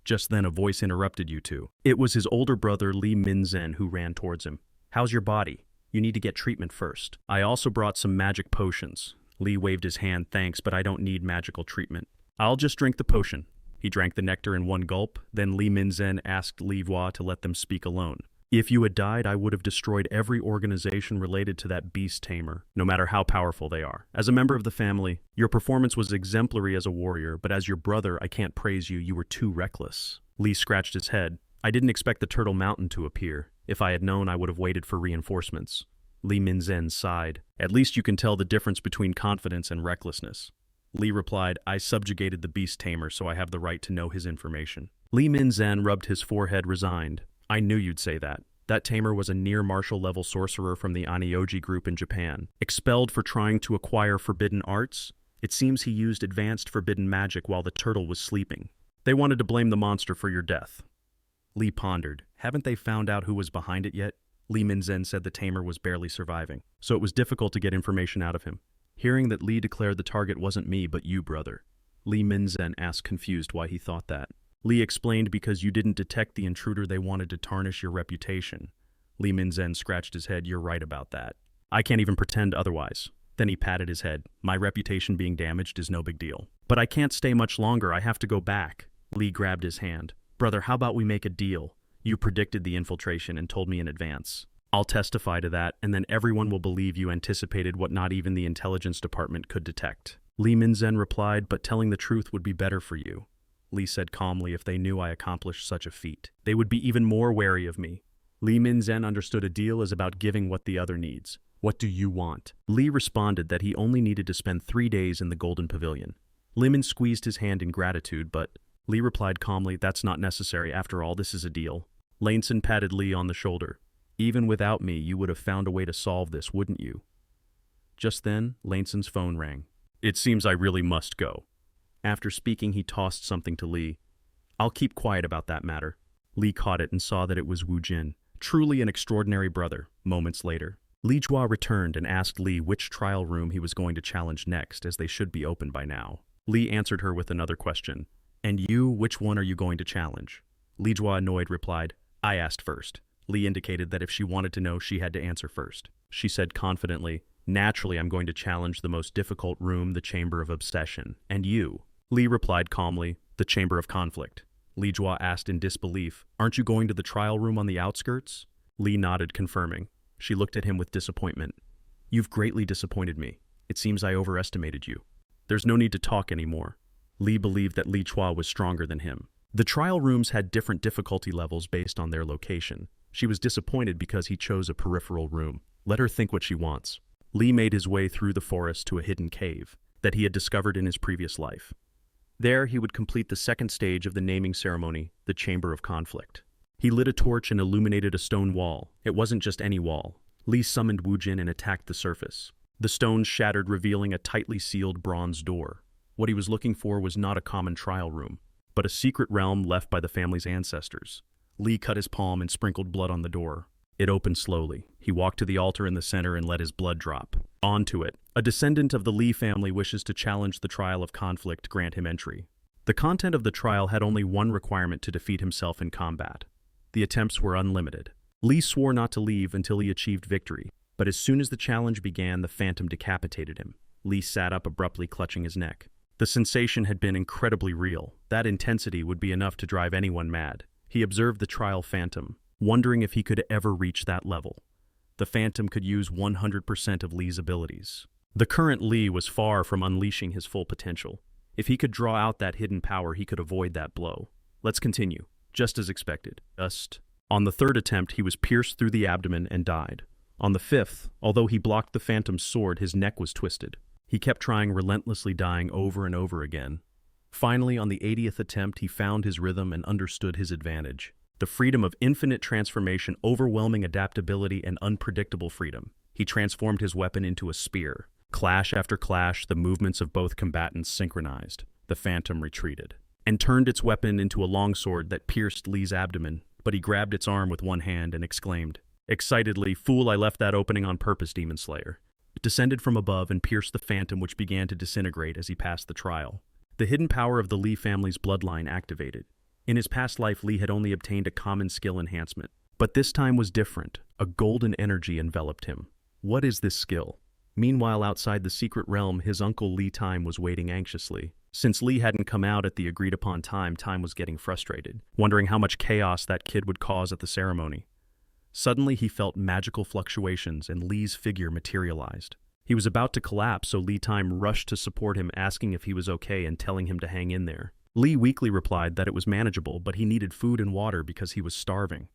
Just then a voice interrupted you two. It was his older brother Li Minzen who ran towards him. How's your body? You need to get treatment first. I also brought some magic potions. Li waved his hand, thanks, but I don't need magical treatment. I'll just drink the potion. He drank the nectar in one gulp, then Li Minzen asked Li Jua to let them speak alone. If you had died, I would have destroyed every organization related to that beast tamer, no matter how powerful they are. As a member of the family, your performance was exemplary as a warrior, but as your brother, I can't praise you. You were too reckless. Li scratched his head. I didn't expect the Turtle Mountain to appear. If I had known, I would have waited for reinforcements. Li Minzen sighed. At least you can tell the difference between confidence and recklessness. Li replied, I subjugated the beast tamer, so I have the right to know his information. Li Minzen rubbed his forehead, resigned. I knew you'd say that. That tamer was a near martial level sorcerer from the Anioji group in Japan. Expelled for trying to acquire forbidden arts, it seems he used advanced forbidden magic while the turtle was sleeping. They wanted to blame the monster for your death. Li pondered. Haven't they found out who was behind it yet? Li Minzen said the tamer was barely surviving, so it was difficult to get information out of him. Hearing that Li declared the target wasn't me, but you, brother. Li Minzen asked, confused why he thought that. Li explained, because you didn't detect the intruder, they wanted to tarnish your reputation. Li Minzen scratched his head. You're right about that. I can't even pretend otherwise. Then he patted his head. My reputation being damaged is no big deal. But I can't stay much longer. I have to go back. Li grabbed his hand. Brother, how about we make a deal? You predicted the infiltration and told me in advance. I'll testify to that, and then everyone will believe you anticipated what not even the intelligence department could detect. Li Minzen replied, but telling the truth would be better for you. Li said calmly, if they knew I accomplished such a feat, they would be even more wary of me. Li Minzen understood a deal is about giving what the other needs. What do you want? Li responded that he only needed to spend 3 days in the Golden Pavilion. Lemon squeezed his hand in gratitude, but Lee replied calmly, "That's not necessary. After all, this is a deal." Laneson patted Lee on the shoulder. "Even without me, you would have found a way to solve this, wouldn't you?" Just then, Laneson's phone rang. "It seems I really must go." After speaking, he tossed something to Lee. "I'll keep quiet about that matter." Lee caught it and saw that it was Wu Jun. Truly an extraordinary brother. Moments later, Li Jua returned and asked Lee which trial room he was going to challenge next, as they should be open by now. Lee answered her with another question. "And you, which one are you going to challenge?" Li Jua, annoyed, replied, "I asked first." Lee indicated that if she wanted to know, she had to answer first. She said confidently, "Naturally, I'm going to challenge the most difficult room, the Chamber of Obsession. And you?" Lee replied calmly, "The Chamber of Conflict." Li Jua asked in disbelief, "Aren't you going to the trial room on the outskirts?" Lee nodded, confirming. She looked at him with disappointment. "You've greatly disappointed me. It seems I overestimated you." "There's no need to talk anymore." Lee believed that Li Jua was stronger than him. The trial rooms had different difficulty levels based on their location. She was disappointed because he chose a peripheral room. Let her think what she wants. Lee made his way through the forest to a hidden cave that he had discovered in his previous life. There, he would complete the second stage of the naming ceremony, the Chamber of Conflict. He lit a torch and illuminated a stone wall. It wasn't just any wall. Lee summoned Wu Jun and attacked the surface. The stones shattered, revealing a tightly sealed bronze door. What he was looking for was not a common trial room, but a secret realm left by the family's ancestors. Lee cut his palm and sprinkled blood on the door. It opened slowly. He walked to the altar in the center and let his blood drop. Onto it. "A descendant of the Lee family wishes to challenge the trial of conflict. Grant him entry." The content of the trial had only one requirement: to defeat himself in combat. The attempts were unlimited. Lee swore not to leave until he achieved victory, but as soon as the challenge began, the phantom decapitated him. Lee sat up abruptly, clutching his neck. The sensation had been incredibly real. That intensity would be enough to drive anyone mad. He observed the trial phantom, wondering if he could ever reach that level. The phantom could use 100% of Lee's abilities. The current Lee was far from unleashing his full potential. If he could draw out that hidden power, he could avoid that blow. Let's continue. Just as expected. On the third attempt, he was pierced through the abdomen and died. On the fifth, although he blocked the phantom's sword, his neck was twisted. He kept trying, relentlessly dying over and over again. Finally, on the 80th attempt, he found his rhythm and understood his advantage. The freedom of infinite transformation, overwhelming adaptability, and unpredictable freedom. He transformed his weapon into a spear. Clash after clash, the movements of both combatants synchronized. The phantom retreated and turned its weapon into a longsword that pierced Lee's abdomen, but he grabbed its arm with one hand and exclaimed, excitedly, "Fool, I left that opening on purpose, Demon Slayer." It descended from above and pierced the phantom, which began to disintegrate as he passed the trial. The hidden power of the Lee family's bloodline activated. In his past life, Lee had only obtained a common skill enhancement, but this time was different. A golden energy enveloped him. What is this skill? Meanwhile, outside the secret realm, his uncle Lee Time was waiting anxiously. Since Lee hadn't come out at the agreed-upon time, Time was getting frustrated, wondering how much chaos that kid would cause at the ceremony. Suddenly, he felt magical fluctuations, and Lee's figure materialized. He was about to collapse, so Lee Time rushed to support him, asking if he was okay and telling him to hang in there. Lee weakly replied that it was manageable, but he needed food and water because he was starving.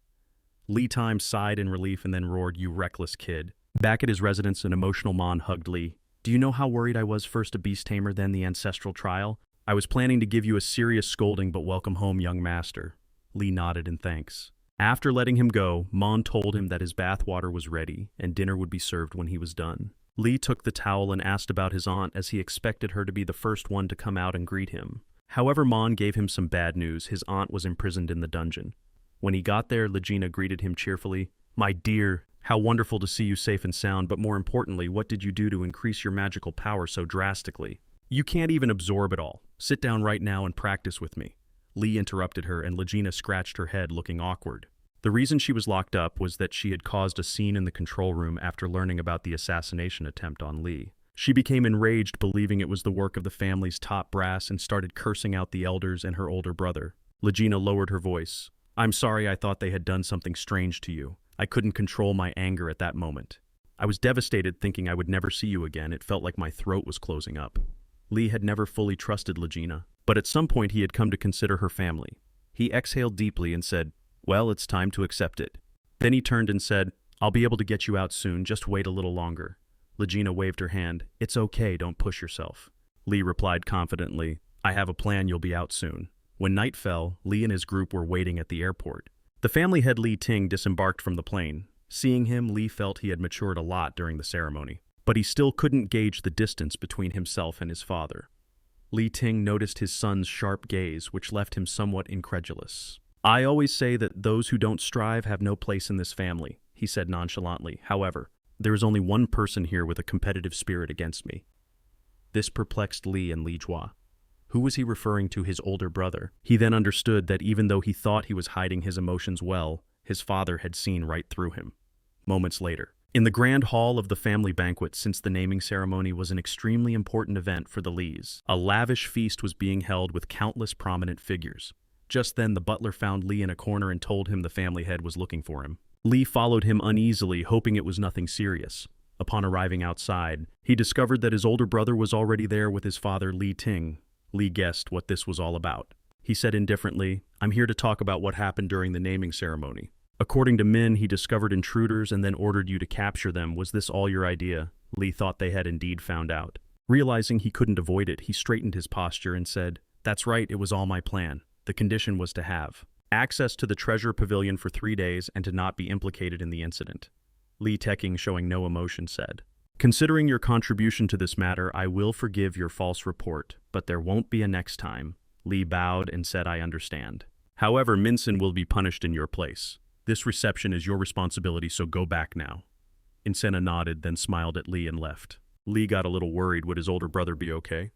Lee Time sighed in relief and then roared, "You reckless kid." Back at his residence, an emotional Mon hugged Lee. "Do you know how worried I was, first a beast tamer, then the ancestral trial? I was planning to give you a serious scolding, but welcome home, young master." Lee nodded in thanks. After letting him go, Mon told him that his bath water was ready and dinner would be served when he was done. Lee took the towel and asked about his aunt, as he expected her to be the first one to come out and greet him. However, Mon gave him some bad news. His aunt was imprisoned in the dungeon. When he got there, Legina greeted him cheerfully. "My dear, how wonderful to see you safe and sound, but more importantly, what did you do to increase your magical power so drastically? You can't even absorb it all. Sit down right now and practice with me." Lee interrupted her, and Legina scratched her head, looking awkward. The reason she was locked up was that she had caused a scene in the control room after learning about the assassination attempt on Lee. She became enraged, believing it was the work of the family's top brass, and started cursing out the elders and her older brother. Legina lowered her voice. "I'm sorry, I thought they had done something strange to you. I couldn't control my anger at that moment. I was devastated, thinking I would never see you again. It felt like my throat was closing up." Lee had never fully trusted Legina, but at some point he had come to consider her family. He exhaled deeply and said, "Well, it's time to accept it." Then he turned and said, "I'll be able to get you out soon, just wait a little longer." Legina waved her hand. "It's okay, don't push yourself." Lee replied confidently, I have a plan, you'll be out soon. When night fell, Lee and his group were waiting at the airport. The family head Lee Ting disembarked from the plane. Seeing him, Lee felt he had matured a lot during the ceremony. But he still couldn't gauge the distance between himself and his father. Lee Ting noticed his son's sharp gaze, which left him somewhat incredulous. I always say that those who don't strive have no place in this family, he said nonchalantly. However, there is only one person here with a competitive spirit against me. This perplexed Lee and Li Jua. Who was he referring to? His older brother? He then understood that even though he thought he was hiding his emotions well, his father had seen right through him. Moments later, in the grand hall of the family banquet, since the naming ceremony was an extremely important event for the Lees, a lavish feast was being held with countless prominent figures. Just then, the butler found Lee in a corner and told him the family head was looking for him. Lee followed him uneasily, hoping it was nothing serious. Upon arriving outside, he discovered that his older brother was already there with his father, Lee Ting. Lee guessed what this was all about. He said indifferently, I'm here to talk about what happened during the naming ceremony. According to Min, he discovered intruders and then ordered you to capture them. Was this all your idea? Lee thought they had indeed found out. Realizing he couldn't avoid it, he straightened his posture and said, That's right, it was all my plan. The condition was to have access to the treasure pavilion for 3 days and to not be implicated in the incident. Lee Teking, showing no emotion, said, Considering your contribution to this matter, I will forgive your false report, but there won't be a next time. Lee bowed and said, I understand. However, Minson will be punished in your place. This reception is your responsibility, so go back now. Insena nodded, then smiled at Lee and left. Lee got a little worried. Would his older brother be okay?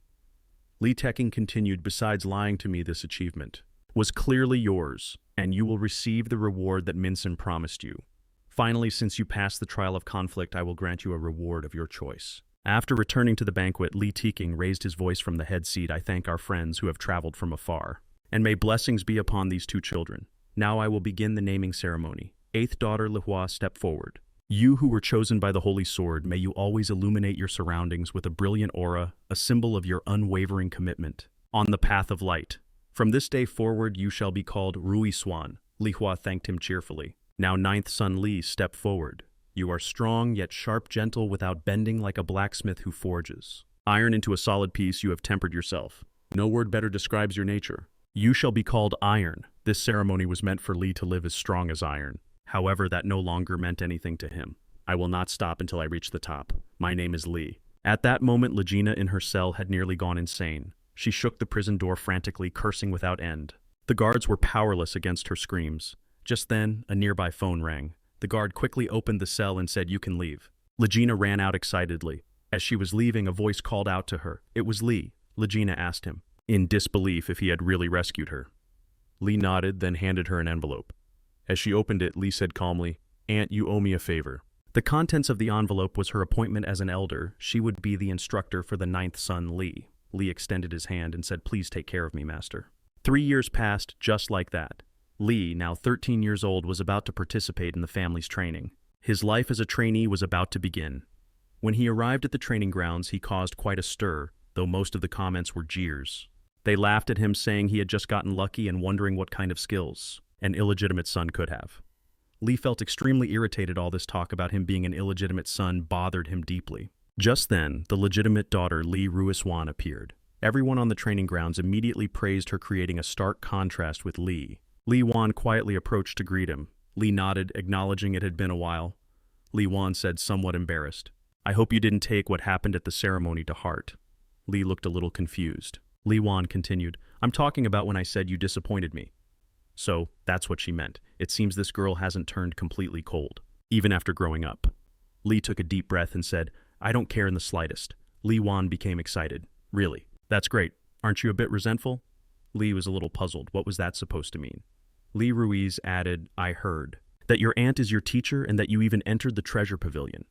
Lee Teking continued, Besides lying to me, this achievement was clearly yours, and you will receive the reward that Minson promised you. Finally, since you passed the trial of conflict, I will grant you a reward of your choice. After returning to the banquet, Lee Teking raised his voice from the head seat. I thank our friends who have traveled from afar, and may blessings be upon these 2 children. Now I will begin the naming ceremony. 8th daughter Lihua, step forward. You who were chosen by the Holy Sword, may you always illuminate your surroundings with a brilliant aura, a symbol of your unwavering commitment. On the path of light. From this day forward, you shall be called Rui Swan. Lihua thanked him cheerfully. Now 9th son Li, step forward. You are strong, yet sharp, gentle, without bending, like a blacksmith who forges iron into a solid piece. You have tempered yourself. No word better describes your nature. You shall be called Iron. This ceremony was meant for Li to live as strong as iron. However, that no longer meant anything to him. I will not stop until I reach the top. My name is Li. At that moment, Legina in her cell had nearly gone insane. She shook the prison door frantically, cursing without end. The guards were powerless against her screams. Just then, a nearby phone rang. The guard quickly opened the cell and said, You can leave. Legina ran out excitedly. As she was leaving, a voice called out to her. It was Lee. Legina asked him, in disbelief, if he had really rescued her. Lee nodded, then handed her an envelope. As she opened it, Lee said calmly, Aunt, you owe me a favor. The contents of the envelope was her appointment as an elder. She would be the instructor for the 9th son, Lee. Lee extended his hand and said, Please take care of me, master. 3 years passed just like that. Lee, now 13 years old, was about to participate in the family's training. His life as a trainee was about to begin. When he arrived at the training grounds, he caused quite a stir, though most of the comments were jeers. They laughed at him, saying he had just gotten lucky and wondering what kind of skills an illegitimate son could have. Lee felt extremely irritated. All this talk about him being an illegitimate son bothered him deeply. Just then, the legitimate daughter, Li Ruiswan, appeared. Everyone on the training grounds immediately praised her, creating a stark contrast with Li. Li Wan quietly approached to greet him. Li nodded, acknowledging it had been a while. Li Wan said, somewhat embarrassed, I hope you didn't take what happened at the ceremony to heart. Li looked a little confused. Li Wan continued, I'm talking about when I said you disappointed me. So, that's what she meant. It seems this girl hasn't turned completely cold, even after growing up. Li took a deep breath and said, I don't care in the slightest. Li Wan became excited. Really? That's great. Aren't you a bit resentful? Li was a little puzzled. What was that supposed to mean? Li Ruiz added, I heard that your aunt is your teacher and that you even entered the treasure pavilion.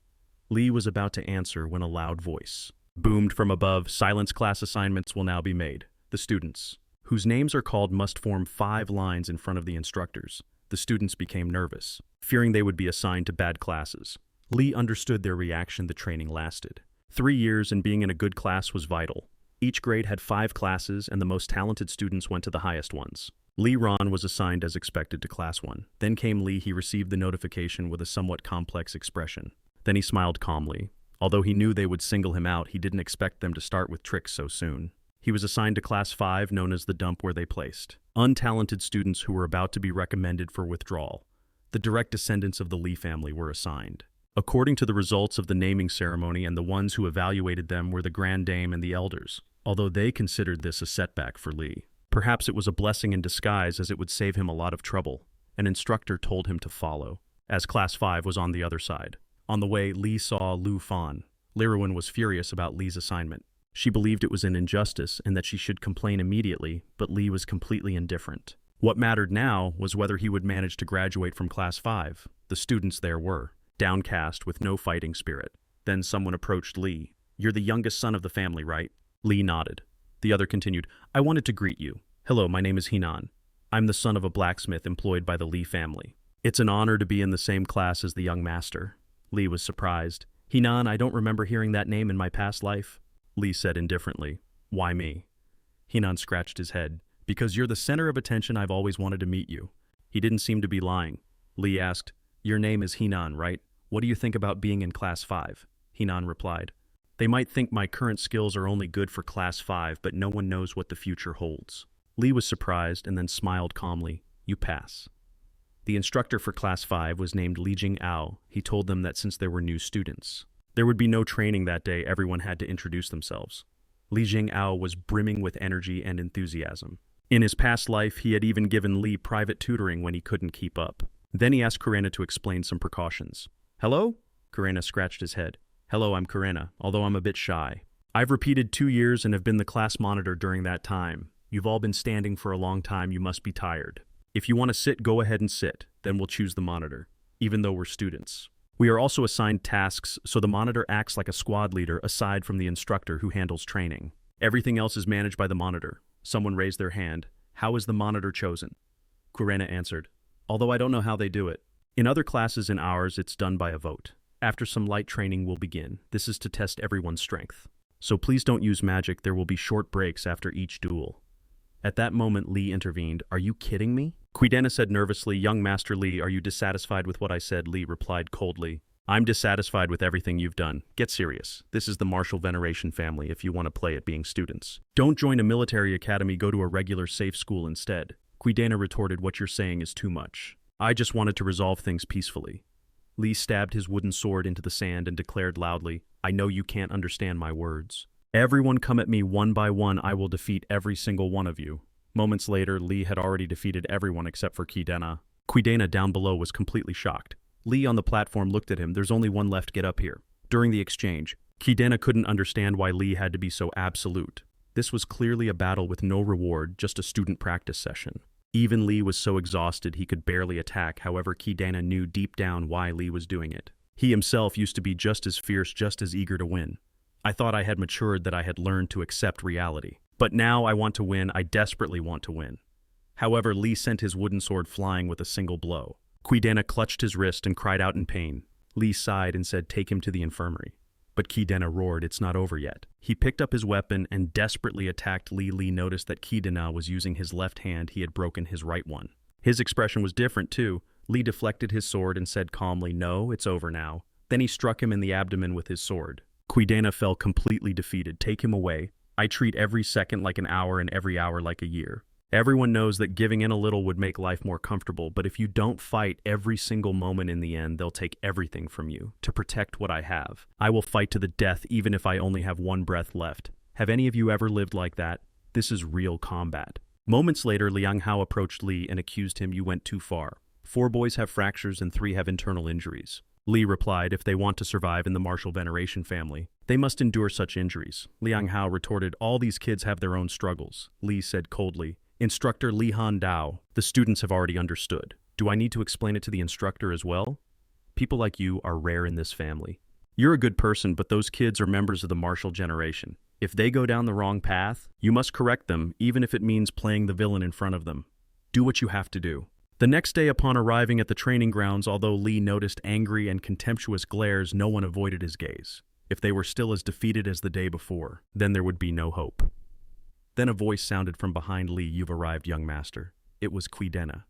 Li was about to answer when a loud voice boomed from above. Silence, class assignments will now be made. The students, whose names are called, must form 5 lines in front of the instructors. The students became nervous, fearing they would be assigned to bad classes. Li understood their reaction. The training lasted 3 years, and being in a good class was vital. Each grade had 5 classes, and the most talented students went to the highest ones. Li Ron was assigned as expected to Class 1. Then came Li. He received the notification with a somewhat complex expression. Then he smiled calmly. Although he knew they would single him out, he didn't expect them to start with tricks so soon. He was assigned to Class 5, known as the dump, where they placed untalented students who were about to be recommended for withdrawal. The direct descendants of the Lee family were assigned. According to the results of the naming ceremony, and the ones who evaluated them were the Grand Dame and the elders, although they considered this a setback for Lee. Perhaps it was a blessing in disguise, as it would save him a lot of trouble. An instructor told him to follow, as Class 5 was on the other side. On the way, Lee saw Lu Fan. Lirowin was furious about Lee's assignment. She believed it was an injustice and that she should complain immediately, but Lee was completely indifferent. What mattered now was whether he would manage to graduate from Class 5. The students there were downcast, with no fighting spirit. Then someone approached Lee. "You're the youngest son of the family, right?" Lee nodded. The other continued, "I wanted to greet you. Hello, my name is Hinan. I'm the son of a blacksmith employed by the Lee family. It's an honor to be in the same class as the young master." Lee was surprised. "Hinan, I don't remember hearing that name in my past life." Lee said indifferently, "Why me?" Hinan scratched his head. "Because you're the center of attention. I've always wanted to meet you." He didn't seem to be lying. Lee asked, "Your name is Hinan, right? What do you think about being in Class 5? Hinan replied, "They might think my current skills are only good for Class 5, but no one knows what the future holds." Lee was surprised and then smiled calmly. "You pass." The instructor for Class 5 was named Li Jingao. He told them that since there were new students, there would be no training that day. Everyone had to introduce themselves. Li Jingao was brimming with energy and enthusiasm. In his past life, he had even given Lee private tutoring when he couldn't keep up. Then he asked Karena to explain some precautions. "Hello?" Karena scratched his head. "Hello, I'm Karena, although I'm a bit shy. I've repeated 2 years and have been the class monitor during that time. You've all been standing for a long time. You must be tired. If you want to sit, go ahead and sit. Then we'll choose the monitor, even though we're students. We are also assigned tasks, so the monitor acts like a squad leader aside from the instructor who handles training. Everything else is managed by the monitor." Someone raised their hand. "How is the monitor chosen?" Karena answered, "Although I don't know how they do it. In other classes in ours, it's done by a vote. After some light training will begin. This is to test everyone's strength. So please don't use magic. There will be short breaks after each duel." At that moment, Lee intervened. "Are you kidding me?" Quidena said nervously, "Young Master Lee, are you dissatisfied with what I said?" Lee replied coldly, "I'm dissatisfied with everything you've done. Get serious. This is the martial veneration family if you want to play at being students. Don't join a military academy, go to a regular safe school instead." Quidena retorted, "What you're saying is too much. I just wanted to resolve things peacefully." Lee stabbed his wooden sword into the sand and declared loudly, "I know you can't understand my words. Everyone come at me one by one. I will defeat every single one of you." Moments later, Lee had already defeated everyone except for Quidena. Quidena down below was completely shocked. Lee on the platform looked at him. "There's only one left. Get up here." During the exchange, Quidena couldn't understand why Lee had to be so absolute. This was clearly a battle with no reward, just a student practice session. Even Lee was so exhausted he could barely attack. However, Quidena knew deep down why Lee was doing it. He himself used to be just as fierce, just as eager to win. "I thought I had matured, that I had learned to accept reality. But now I want to win. I desperately want to win." However, Lee sent his wooden sword flying with a single blow. Quidena clutched his wrist and cried out in pain. Lee sighed and said, "Take him to the infirmary." But Quidena roared, "It's not over yet." He picked up his weapon and desperately attacked Lee. Lee noticed that Quidena was using his left hand. He had broken his right one. His expression was different too. Lee deflected his sword and said calmly, "No, it's over now." Then he struck him in the abdomen with his sword. Quidena fell completely defeated. "Take him away. I treat every second like an hour and every hour like a year. Everyone knows that giving in a little would make life more comfortable, but if you don't fight every single moment, in the end, they'll take everything from you to protect what I have. I will fight to the death even if I only have one breath left. Have any of you ever lived like that? This is real combat." Moments later, Liang Hao approached Lee and accused him, "You went too far. 4 boys have fractures and 3 have internal injuries." Lee replied, "If they want to survive in the martial veneration family, they must endure such injuries." Liang Hao retorted, "All these kids have their own struggles." Lee said coldly, "Instructor Li Han Dao, the students have already understood. Do I need to explain it to the instructor as well? People like you are rare in this family. You're a good person, but those kids are members of the martial generation. If they go down the wrong path, you must correct them, even if it means playing the villain in front of them. Do what you have to do." The next day, upon arriving at the training grounds, although Lee noticed angry and contemptuous glares, no one avoided his gaze. If they were still as defeated as the day before, then there would be no hope. Then a voice sounded from behind Lee, "You've arrived, young master." It was Quidena.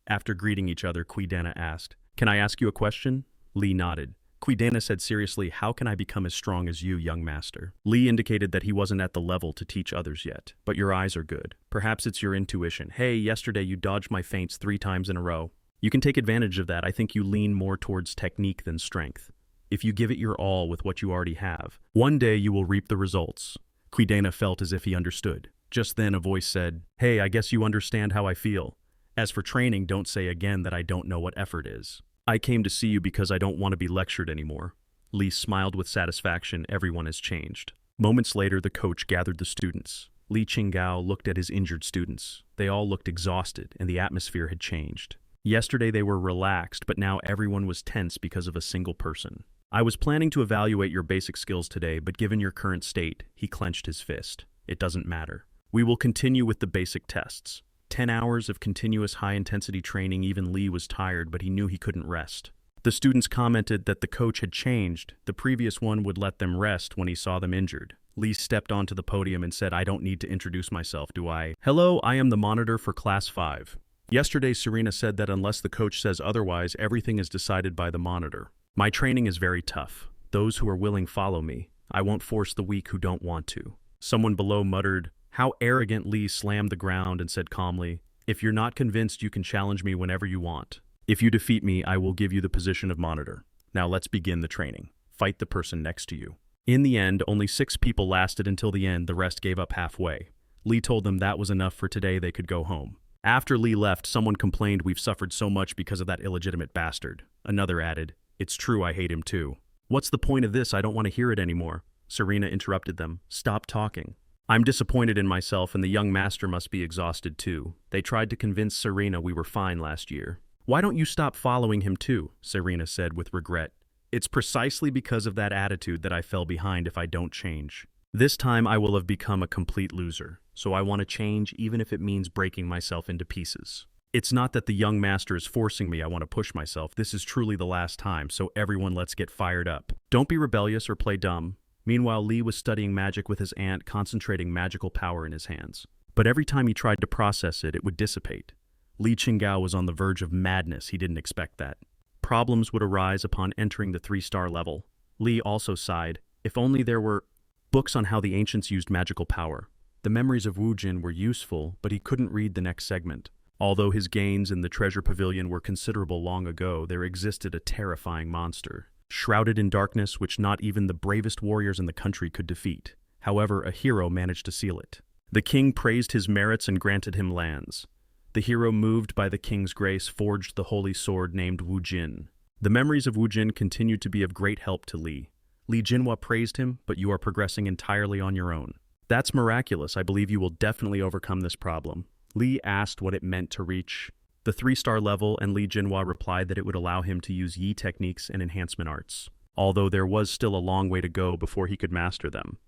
After greeting each other, Quidena asked, "Can I ask you a question?" Lee nodded. Dana said seriously, how can I become as strong as you, young master? Lee indicated that he wasn't at the level to teach others yet. But your eyes are good. Perhaps it's your intuition. Hey, yesterday you dodged my feints 3 times in a row. You can take advantage of that. I think you lean more towards technique than strength. If you give it your all with what you already have, one day you will reap the results. Dana felt as if he understood. Just then a voice said, hey, I guess you understand how I feel. As for training, don't say again that I don't know what effort is. I came to see you because I don't want to be lectured anymore. Lee smiled with satisfaction. Everyone has changed. Moments later, the coach gathered the students. Li Qinggao looked at his injured students. They all looked exhausted, and the atmosphere had changed. Yesterday they were relaxed, but now everyone was tense because of a single person. I was planning to evaluate your basic skills today, but given your current state, he clenched his fist. It doesn't matter. We will continue with the basic tests. 10 hours of continuous high-intensity training. Even Lee was tired, but he knew he couldn't rest. The students commented that the coach had changed. The previous one would let them rest when he saw them injured. Lee stepped onto the podium and said, I don't need to introduce myself, do I? Hello, I am the monitor for Class 5. Yesterday, Serena said that unless the coach says otherwise, everything is decided by the monitor. My training is very tough. Those who are willing follow me. I won't force the weak who don't want to. Someone below muttered, how arrogant. Lee slammed the ground and said calmly, if you're not convinced, you can challenge me whenever you want. If you defeat me, I will give you the position of monitor. Now let's begin the training. Fight the person next to you. In the end, only 6 people lasted until the end. The rest gave up halfway. Lee told them that was enough for today. They could go home. After Lee left, someone complained, we've suffered so much because of that illegitimate bastard. Another added, it's true, I hate him too. What's the point of this? I don't want to hear it anymore. Serena interrupted them. Stop talking. I'm disappointed in myself, and the young master must be exhausted too. They tried to convince Serena we were fine last year. Why don't you stop following him too? Serena said with regret. It's precisely because of that attitude that I fell behind. If I don't change, this time I will have become a complete loser. So I want to change, even if it means breaking myself into pieces. It's not that the young master is forcing me. I want to push myself. This is truly the last time, so everyone let's get fired up. Don't be rebellious or play dumb. Meanwhile, Lee was studying magic with his aunt, concentrating magical power in his hands. But every time he tried to process it, it would dissipate. Li Qinggao was on the verge of madness. He didn't expect that. Problems would arise upon entering the 3-star level. Lee also sighed. If only there were books on how the ancients used magical power. The memories of Wu Jun were useful, but he couldn't read the next segment. Although his gains in the treasure pavilion were considerable long ago, there existed a terrifying monster, shrouded in darkness, which not even the bravest warriors in the country could defeat. However, a hero managed to seal it. The king praised his merits and granted him lands. The hero, moved by the king's grace, forged the holy sword named Wu Jun. The memories of Wu Jun continued to be of great help to Li. Li Jinhua praised him, but you are progressing entirely on your own. That's miraculous. I believe you will definitely overcome this problem. Li asked what it meant to reach the 3-star level, and Li Jinhua replied that it would allow him to use Yi techniques and enhancement arts, although there was still a long way to go before he could master them.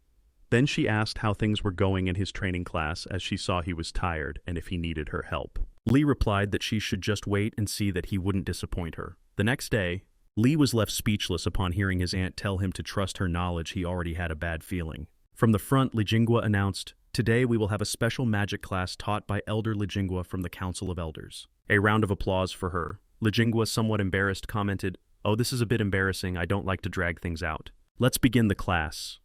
Then she asked how things were going in his training class, as she saw he was tired and if he needed her help. Li replied that she should just wait and see that he wouldn't disappoint her. The next day, Li was left speechless upon hearing his aunt tell him to trust her knowledge. He already had a bad feeling. From the front, Li Jinghua announced, today we will have a special magic class taught by Elder Li Jinghua from the Council of Elders. A round of applause for her. Li Jinghua, somewhat embarrassed, commented, oh, this is a bit embarrassing. I don't like to drag things out. Let's begin the class.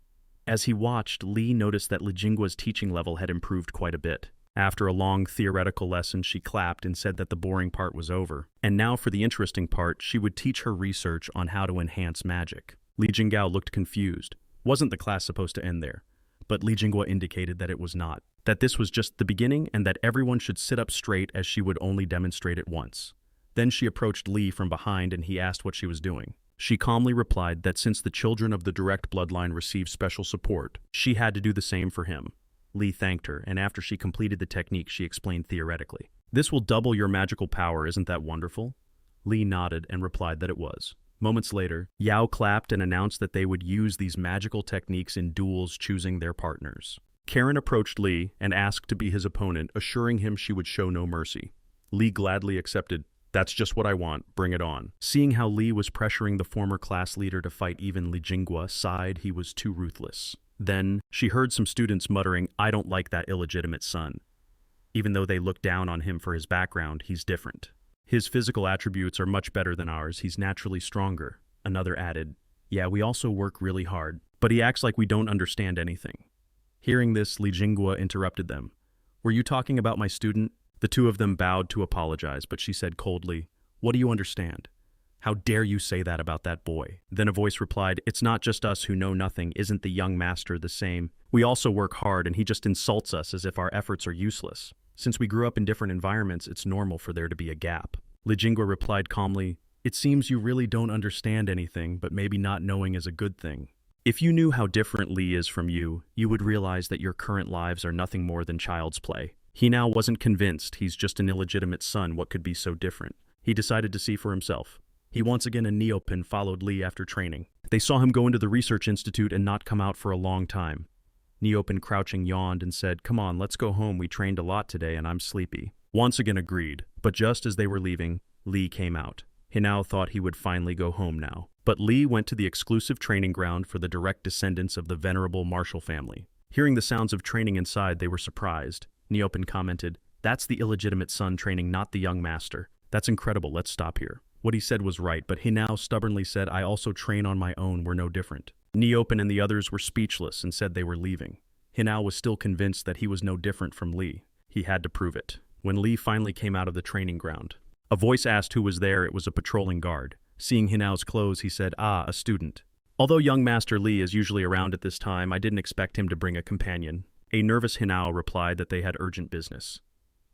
As he watched, Li noticed that Li Jinghua's teaching level had improved quite a bit. After a long theoretical lesson, she clapped and said that the boring part was over. And now for the interesting part, she would teach her research on how to enhance magic. Li Jinghao looked confused. Wasn't the class supposed to end there? But Li Jinghua indicated that it was not. That this was just the beginning and that everyone should sit up straight, as she would only demonstrate it once. Then she approached Li from behind and he asked what she was doing. She calmly replied that since the children of the direct bloodline received special support, she had to do the same for him. Li thanked her, and after she completed the technique, she explained theoretically. This will double your magical power, isn't that wonderful? Li nodded and replied that it was. Moments later, Yao clapped and announced that they would use these magical techniques in duels, choosing their partners. Karen approached Li and asked to be his opponent, assuring him she would show no mercy. Li gladly accepted. That's just what I want, bring it on. Seeing how Li was pressuring the former class leader to fight, even Li Jinghua sighed. He was too ruthless. Then, she heard some students muttering, I don't like that illegitimate son. Even though they look down on him for his background, he's different. His physical attributes are much better than ours. He's naturally stronger. another added, "Yeah, we also work really hard, but he acts like we don't understand anything." Hearing this, Li Jingguo interrupted them. "Were you talking about my student?" The two of them bowed to apologize, but she said coldly, "What do you understand? How dare you say that about that boy?" Then a voice replied, "It's not just us who know nothing. Isn't the young master the same? We also work hard and he just insults us as if our efforts are useless. Since we grew up in different environments, it's normal for there to be a gap." Li Jingguo replied calmly, "It seems you really don't understand anything, but maybe not knowing is a good thing. If you knew how different Li is from you, you would realize that your current lives are nothing more than child's play." He now wasn't convinced he's just an illegitimate son. What could be so different? He decided to see for himself. He once again and Neopin followed Li after training. They saw him go into the research institute and not come out for a long time. Neopin, crouching, yawned and said, "Come on, let's go home. We trained a lot today and I'm sleepy." Once again agreed, but just as they were leaving, Li came out. Hinao thought he would finally go home now. But Li went to the exclusive training ground for the direct descendants of the venerable Marshall family. Hearing the sounds of training inside, they were surprised. Neopin commented, "That's the illegitimate son training, not the young master. That's incredible, let's stop here." What he said was right, but Hinao stubbornly said, "I also train on my own, we're no different." Neopin and the others were speechless and said they were leaving. Hinao was still convinced that he was no different from Li. He had to prove it. When Li finally came out of the training ground, a voice asked who was there. It was a patrolling guard. Seeing Hinao's clothes, he said, "Ah, a student. Although young Master Li is usually around at this time, I didn't expect him to bring a companion." A nervous Hinao replied that they had urgent business.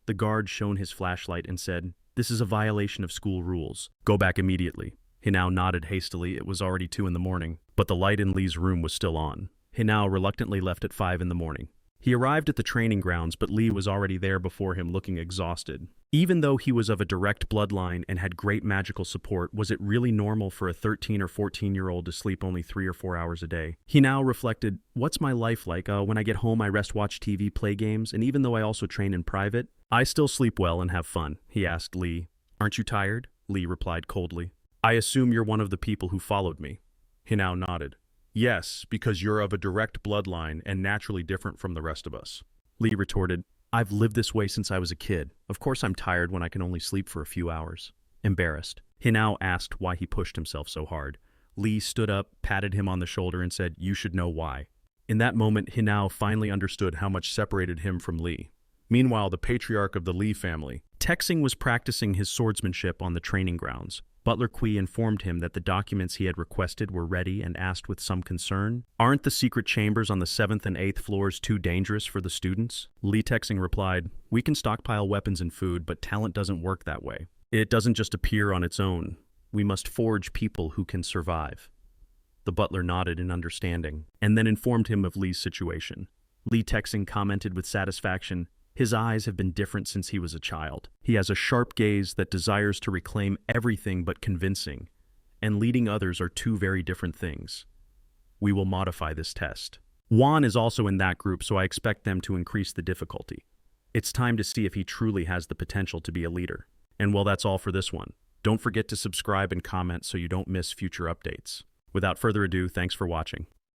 The guard shone his flashlight and said, "This is a violation of school rules. Go back immediately." Hinao nodded hastily. It was already 2 in the morning, but the light in Li's room was still on. Hinao reluctantly left at 5 in the morning. He arrived at the training grounds, but Li was already there before him, looking exhausted. Even though he was of a direct bloodline and had great magical support, was it really normal for a 13 or 14-year-old to sleep only 3 or 4 hours a day? He now reflected, "What's my life like? When I get home, I rest, watch TV, play games, and even though I also train in private, I still sleep well and have fun." He asked Li, "Aren't you tired?" Li replied coldly, "I assume you're one of the people who followed me." Hinao nodded. "Yes, because you're of a direct bloodline and naturally different from the rest of us." Li retorted, "I've lived this way since I was a kid. Of course I'm tired when I can only sleep for a few hours." Embarrassed, Hinao asked why he pushed himself so hard. Li stood up, patted him on the shoulder and said, "You should know why." In that moment, Hinao finally understood how much separated him from Li. Meanwhile, the patriarch of the Li family, Texing, was practicing his swordsmanship on the training grounds. Butler Kui informed him that the documents he had requested were ready and asked with some concern, "Aren't the secret chambers on the 7th and 8th floors too dangerous for the students?" Li Texing replied, "We can stockpile weapons and food, but talent doesn't work that way. It doesn't just appear on its own. We must forge people who can survive." The butler nodded in understanding, and then informed him of Li's situation. Li Texing commented with satisfaction, "His eyes have been different since he was a child. He has a sharp gaze that desires to reclaim everything but convincing, and leading others are two very different things. We will modify this test." Juan is also in that group, so I expect them to increase the difficulty. It's time to see if he truly has the potential to be a leader. And well, that's all for this one. Don't forget to subscribe and comment so you don't miss future updates. Without further ado, thanks for watching.